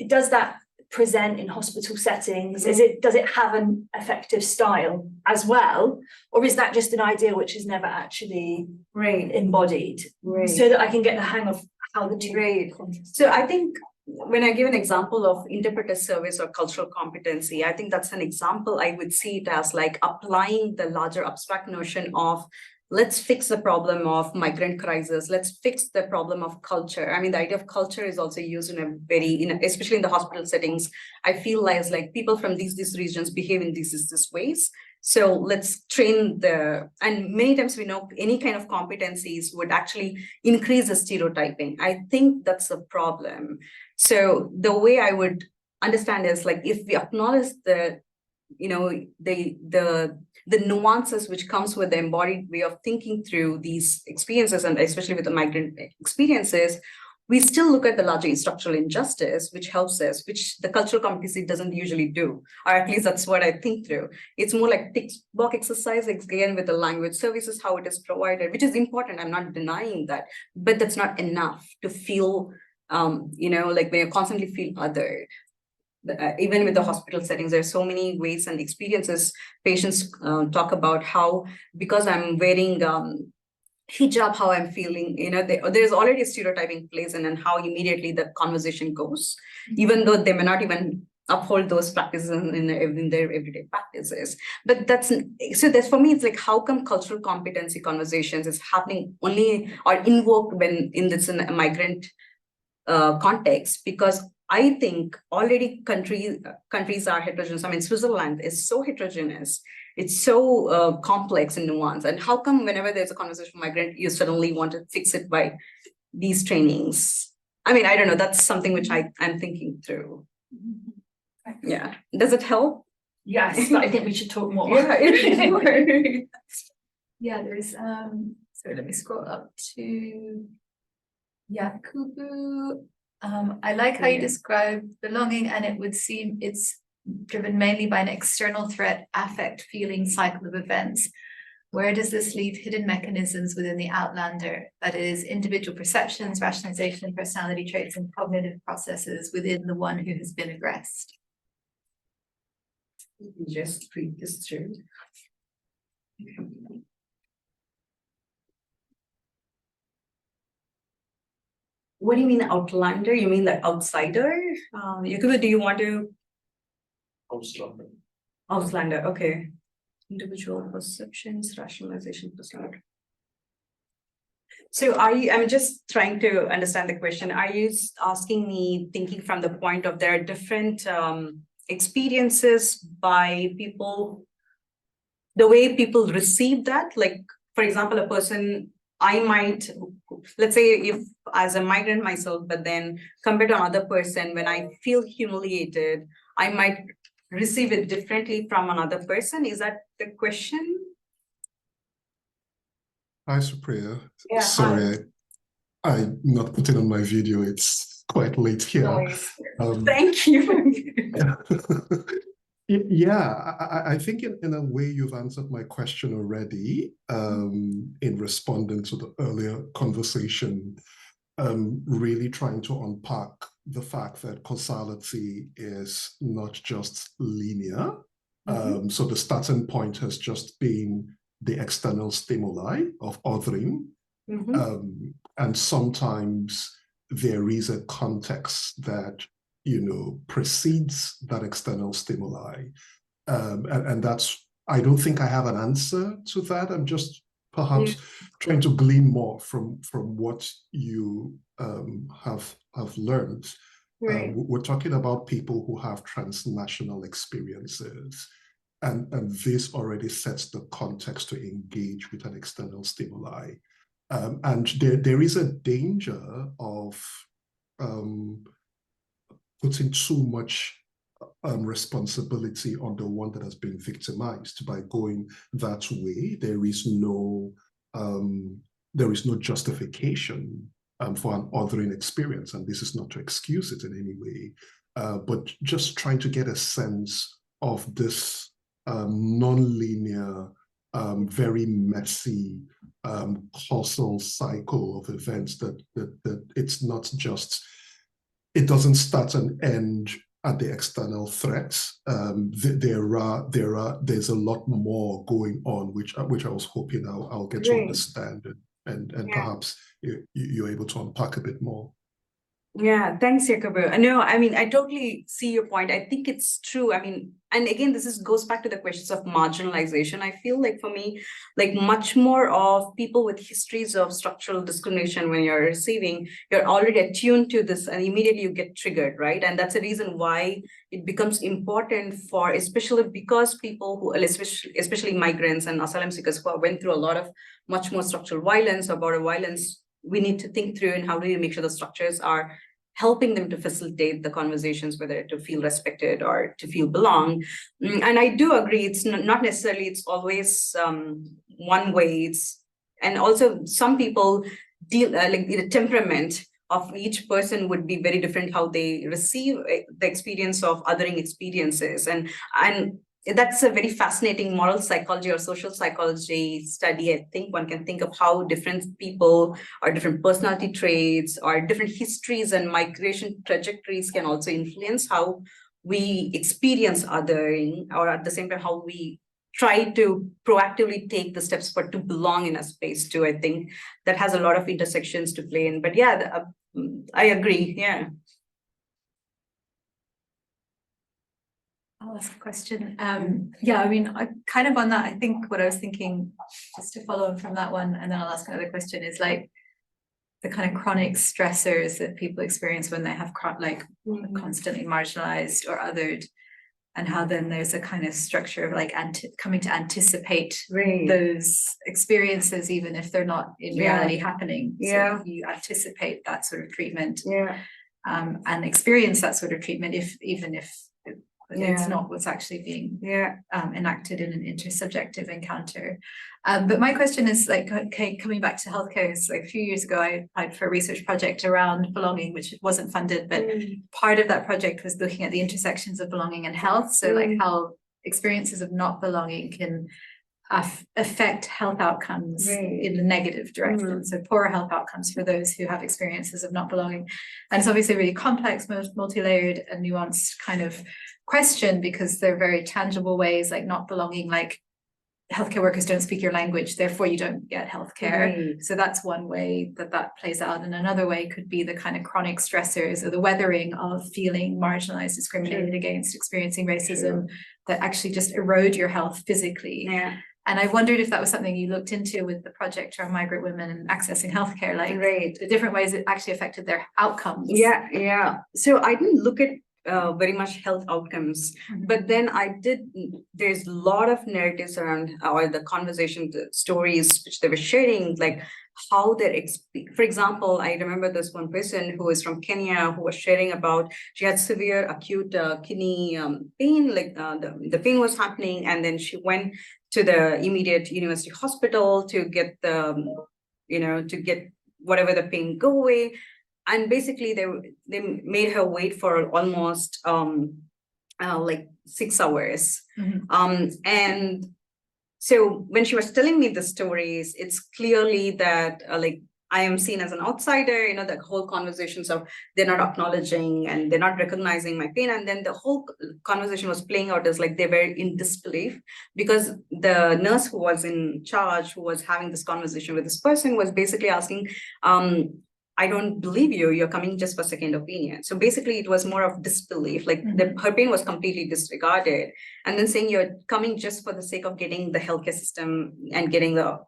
[SPEAKER 5] Does that present in hospital settings? Does it have an effective style as well? Or is that just an idea which is never actually embodied? So that I can get the hang of how the two
[SPEAKER 2] So I think when I give an example of interpreter service or cultural competency, I think that's an example. I would see it as like applying the larger abstract notion of let's fix the problem of migrant crisis. Let's fix the problem of culture. I mean, the idea of culture is also used in a very, especially in the hospital settings. I feel like people from these regions behave in these ways. So let's train and many times we know any kind of competencies would actually increase the stereotyping. I think that's a problem. So the way I would understand is like, if we acknowledge the nuances which comes with the embodied way of thinking through these experiences, and especially with the migrant experiences, we still look at the larger structural injustice, which helps us, which the cultural competency doesn't usually do, or at least that's what I think through. It's more like textbook exercise, again, with the language services, how it is provided, which is important. I'm not denying that, but that's not enough to feel, like when you constantly feel other. Even with the hospital settings, there's so many ways and experiences patients talk about how, because I'm wearing hijab, how I'm feeling, there's already a stereotyping place and how immediately the conversation goes, even though they may not even uphold those practices in their everyday practices. But that's for me, it's like, how come cultural competency conversations is happening only or invoked when in a migrant context? Because I think already countries are heterogeneous. I mean, Switzerland is so heterogeneous. It's so complex and nuanced. And how come whenever there's a conversation with migrant, you suddenly want to fix it by these trainings? I mean, I don't know. That's something which I'm thinking through. Yeah. Does it help?
[SPEAKER 5] Yes, but I think we should talk more.
[SPEAKER 1] Yeah, there is, so let me scroll up to Yakubu. I like how you describe belonging, and it would seem it's driven mainly by an external threat, affect, feeling cycle of events. Where does this leave hidden mechanisms within the outlander? That is, individual perceptions, rationalization, personality traits, and cognitive processes within the one who has been aggressed.
[SPEAKER 2] Just read this through. What do you mean outlander? You mean like outsider? Yakubu, do you want to? Outlander, okay. Individual perceptions, rationalization, personality. So I'm just trying to understand the question. Are you asking me, thinking from the point of there are different experiences by people, the way people receive that? Like, for example, a person, I might, let's say if as a migrant myself, but then compared to another person, when I feel humiliated, I might receive it differently from another person. Is that the question?
[SPEAKER 6] Hi, Supriya.
[SPEAKER 2] Yeah,
[SPEAKER 6] sorry, I'm not putting on my video. It's quite late here.
[SPEAKER 2] Thank you.
[SPEAKER 6] Yeah, I think in a way you've answered my question already in responding to the earlier conversation, really trying to unpack the fact that causality is not just linear. So the starting point has just been the external stimuli of othering. And sometimes there is a context that, precedes that external stimuli. And that's, I don't think I have an answer to that. I'm just perhaps trying to glean more from what you have learned.
[SPEAKER 2] Right.
[SPEAKER 6] We're talking about people who have transnational experiences, and this already sets the context to engage with an external stimuli. And there is a danger of putting too much responsibility on the one that has been victimized by going that way. There is no justification for an othering experience, and this is not to excuse it in any way, but just trying to get a sense of this non-linear, very messy causal cycle of events that it's not just, it doesn't start and end at the external threats. There's a lot more going on, which I was hoping I'll get to understand, and perhaps you're able to unpack a bit more.
[SPEAKER 2] Yeah, thanks, Jacobo. No, I mean, I totally see your point. I think it's true. I mean, and again, goes back to the questions of marginalization. I feel like for me, like much more of people with histories of structural discrimination, when you're receiving, you're already attuned to this and immediately you get triggered, right? And that's a reason why it becomes important for, especially because people who, especially migrants and asylum seekers who went through a lot of much more structural violence or border violence, we need to think through and how do we make sure the structures are helping them to facilitate the conversations, whether to feel respected or to feel belong. And I do agree, it's not necessarily, it's always one way. And also some people deal, like the temperament of each person would be very different, how they receive the experience of othering experiences. And that's a very fascinating moral psychology or social psychology study. I think one can think of how different people or different personality traits or different histories and migration trajectories can also influence how we experience othering, or at the same time, how we try to proactively take the steps to belong in a space too. I think that has a lot of intersections to play in. But yeah, I agree. Yeah.
[SPEAKER 1] I'll ask a question. Yeah, I mean, I kind of on that, I think what I was thinking, just to follow on from that one, and then I'll ask another question, is like the kind of chronic stressors that people experience when they have constantly marginalized or othered, and how then there's a kind of structure of like coming to anticipate those experiences, even if they're not in reality happening. So you anticipate that sort of treatment, and experience that sort of treatment, even if it's not what's actually being enacted in an intersubjective encounter. But my question is like, okay, coming back to healthcare, is like a few years ago, I applied for a research project around belonging, which wasn't funded, but part of that project was looking at the intersections of belonging and health. So like how experiences of not belonging can affect health outcomes in the negative direction. So poorer health outcomes for those who have experiences of not belonging. And it's obviously a really complex, multi-layered and nuanced kind of question, because they're very tangible ways, like not belonging, like healthcare workers don't speak your language, therefore you don't get healthcare. So that's one way that plays out. And another way could be the kind of chronic stressors or the weathering of feeling marginalized, discriminated against, experiencing racism that actually just erode your health physically. And I wondered if that was something you looked into with the project around migrant women and accessing healthcare, like the different ways it actually affected their outcomes.
[SPEAKER 2] So I didn't look at very much health outcomes, but then there's a lot of narratives around, or the conversation, the stories which they were sharing, like how for example, I remember this one person who is from Kenya who was sharing about, she had severe acute kidney pain, like the pain was happening, and then she went to the immediate university hospital to get to get whatever the pain go away. And basically they made her wait for almost like 6 hours. And so when she was telling me the stories, it's clearly that like I am seen as an outsider, the whole conversations of they're not acknowledging and they're not recognizing my pain. And then the whole conversation was playing out as like they were in disbelief, because the nurse who was in charge, who was having this conversation with this person, was basically asking, I don't believe you, you're coming just for second opinion. So basically it was more of disbelief, like her pain was completely disregarded. And then saying you're coming just for the sake of getting the healthcare system and getting the,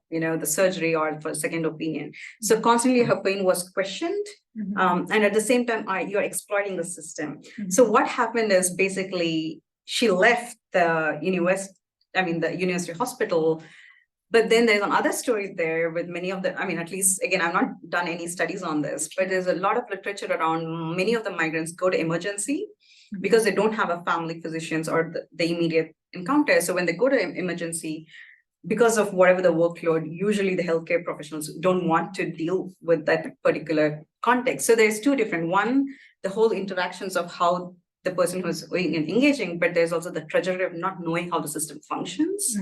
[SPEAKER 2] the surgery or for second opinion. So constantly her pain was questioned. And at the same time, you're exploiting the system. So what happened is basically she left the university hospital. But then there's another story there with many of the, at least, again, I've not done any studies on this, but there's a lot of literature around many of the migrants go to emergency because they don't have a family physicians or the immediate encounter. So when they go to emergency, because of whatever the workload, usually the healthcare professionals don't want to deal with that particular context. So there's two different, one, the whole interactions of how the person who's engaging, but there's also the tragedy of not knowing how the system functions.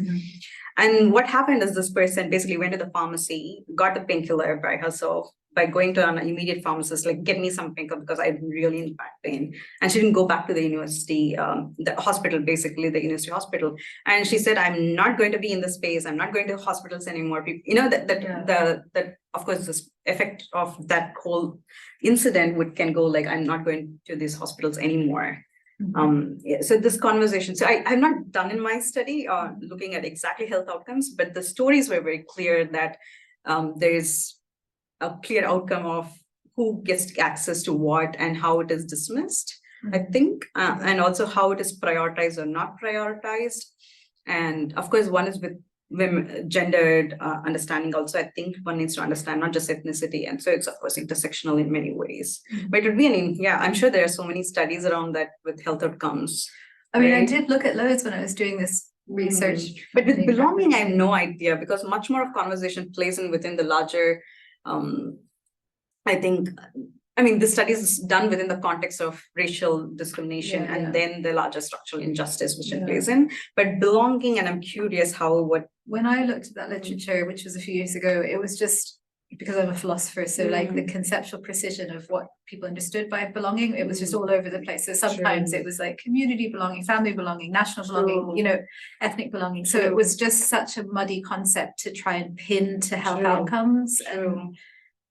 [SPEAKER 2] And what happened is this person basically went to the pharmacy, got the painkiller by herself, by going to an immediate pharmacist, like, get me some painkiller because I'm really in back pain. And she didn't go back to the university, the hospital, basically the university hospital. And she said, I'm not going to be in this space. I'm not going to hospitals anymore. That of course, this effect of that whole incident can go like, I'm not going to these hospitals anymore. So this conversation, so I have not done in my study looking at exactly health outcomes, but the stories were very clear that there's a clear outcome of who gets access to what and how it is dismissed, I think, and also how it is prioritized or not prioritized. And of course, one is with women, gendered understanding also. I think one needs to understand not just ethnicity, and so it's of course intersectional in many ways. But it would be I'm sure there are so many studies around that with health outcomes.
[SPEAKER 1] I mean, I did look at loads when I was doing this research.
[SPEAKER 2] But with belonging, I have no idea, because much more of conversation plays in within the larger, the studies is done within the context of racial discrimination and then the larger structural injustice which it plays in. But belonging, and I'm curious
[SPEAKER 1] when I looked at that literature, which was a few years ago, it was just because I'm a philosopher, so like the conceptual precision of what people understood by belonging, it was just all over the place. So sometimes it was like community belonging, family belonging, national belonging, ethnic belonging. So it was just such a muddy concept to try and pin to health outcomes. And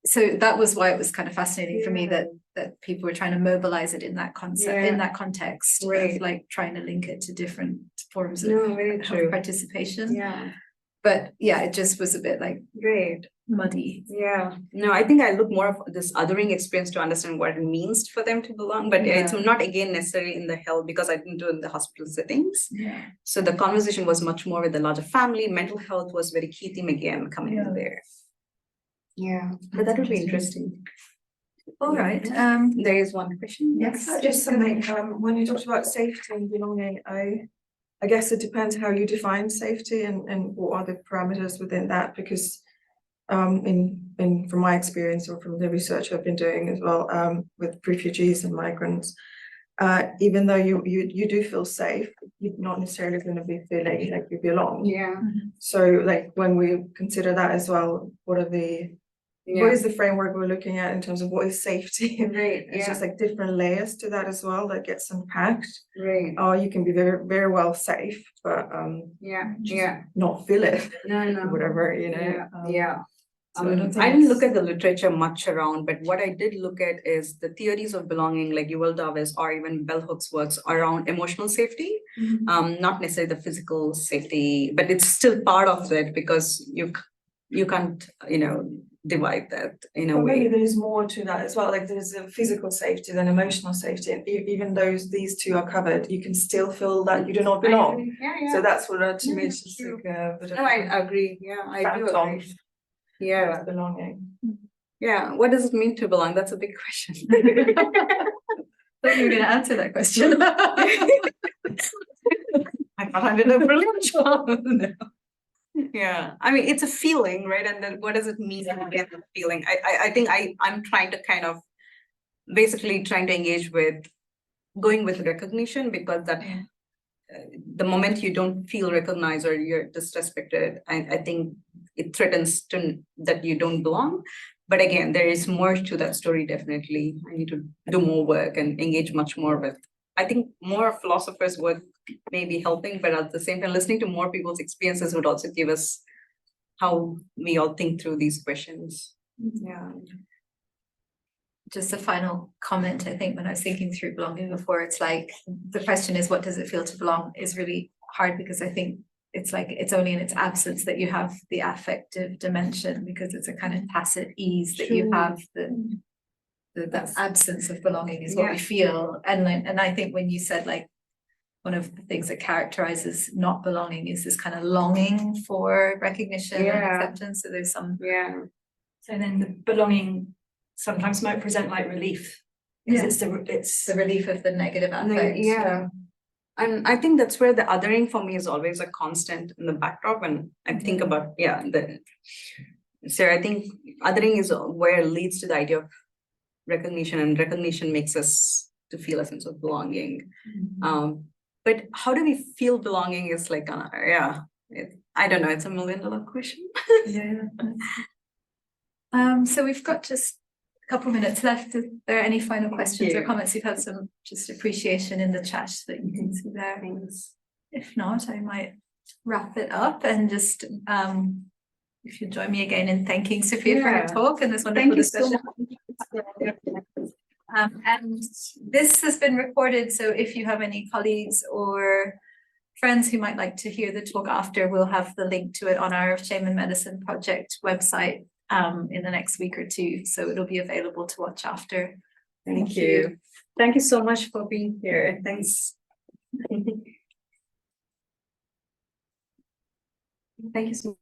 [SPEAKER 1] so that was why it was kind of fascinating for me that people were trying to mobilize it in that concept, in that context, of like trying to link it to different forms of health participation. But it just was a bit like muddy.
[SPEAKER 2] No, I think I look more of this othering experience to understand what it means for them to belong, but it's not again necessarily in the health, because I didn't do it in the hospital settings. So the conversation was much more with the larger family. Mental health was very key theme again coming in there. But that would be interesting.
[SPEAKER 1] All right.
[SPEAKER 2] There is one question.
[SPEAKER 1] Yes.
[SPEAKER 7] Just something, when you talked about safety and belonging, I guess it depends how you define safety and what are the parameters within that, because from my experience or from the research I've been doing as well, with refugees and migrants, even though you do feel safe, you're not necessarily going to be feeling like you belong. So like when we consider that as well, what is the framework we're looking at in terms of what is safety? It's just like different layers to that as well that gets unpacked. You can be very, very well safe, but not feel it. Whatever,
[SPEAKER 2] I didn't look at the literature much around, but what I did look at is the theories of belonging, like Yuval-Davis or even Bell Hooks' works around emotional safety, not necessarily the physical safety, but it's still part of it, because you can't, divide that in a way.
[SPEAKER 7] Maybe there's more to that as well. Like there's a physical safety, then emotional safety, and even though these two are covered, you can still feel that you do not belong. So that's what to me is just like a bit of.
[SPEAKER 2] No, I agree. I do agree.
[SPEAKER 7] Belonging.
[SPEAKER 2] What does it mean to belong? That's a big question.
[SPEAKER 1] I thought you were going to answer that question.
[SPEAKER 2] I thought I did a brilliant job. It's a feeling, right? And then what does it mean to get the feeling? I think I'm trying to kind of basically trying to engage with going with recognition, because that the moment you don't feel recognized or you're disrespected, I think it threatens that you don't belong. But again, there is more to that story, definitely. I need to do more work and engage much more with. I think more philosophers' work may be helping, but at the same time, listening to more people's experiences would also give us how we all think through these questions.
[SPEAKER 1] just a final comment. I think when I was thinking through belonging before, it's like the question is, what does it feel to belong, is really hard, because I think it's like it's only in its absence that you have the affective dimension, because it's a kind of tacit ease that you have. The absence of belonging is what we feel. And I think when you said like one of the things that characterizes not belonging is this kind of longing for recognition and acceptance. So there's some
[SPEAKER 5] So then the belonging sometimes might present like relief. It's
[SPEAKER 1] the relief of the negative affect.
[SPEAKER 2] And I think that's where the othering for me is always a constant in the backdrop when I think about so I think othering is where it leads to the idea of recognition, and recognition makes us to feel a sense of belonging. But how do we feel belonging is like I don't know, it's $1 million question.
[SPEAKER 1] So we've got just a couple minutes left. Are there any final questions or comments? You've had some just appreciation in the chat that you can see there. If not, I might wrap it up and just if you join me again in thanking Supriya for her talk and this wonderful discussion. And this has been recorded, so if you have any colleagues or friends who might like to hear the talk after, we'll have the link to it on our Shame and Medicine Project website in the next week or two, so it'll be available to watch after.
[SPEAKER 2] Thank you. Thank you so much for being here. Thanks. Thank you so much.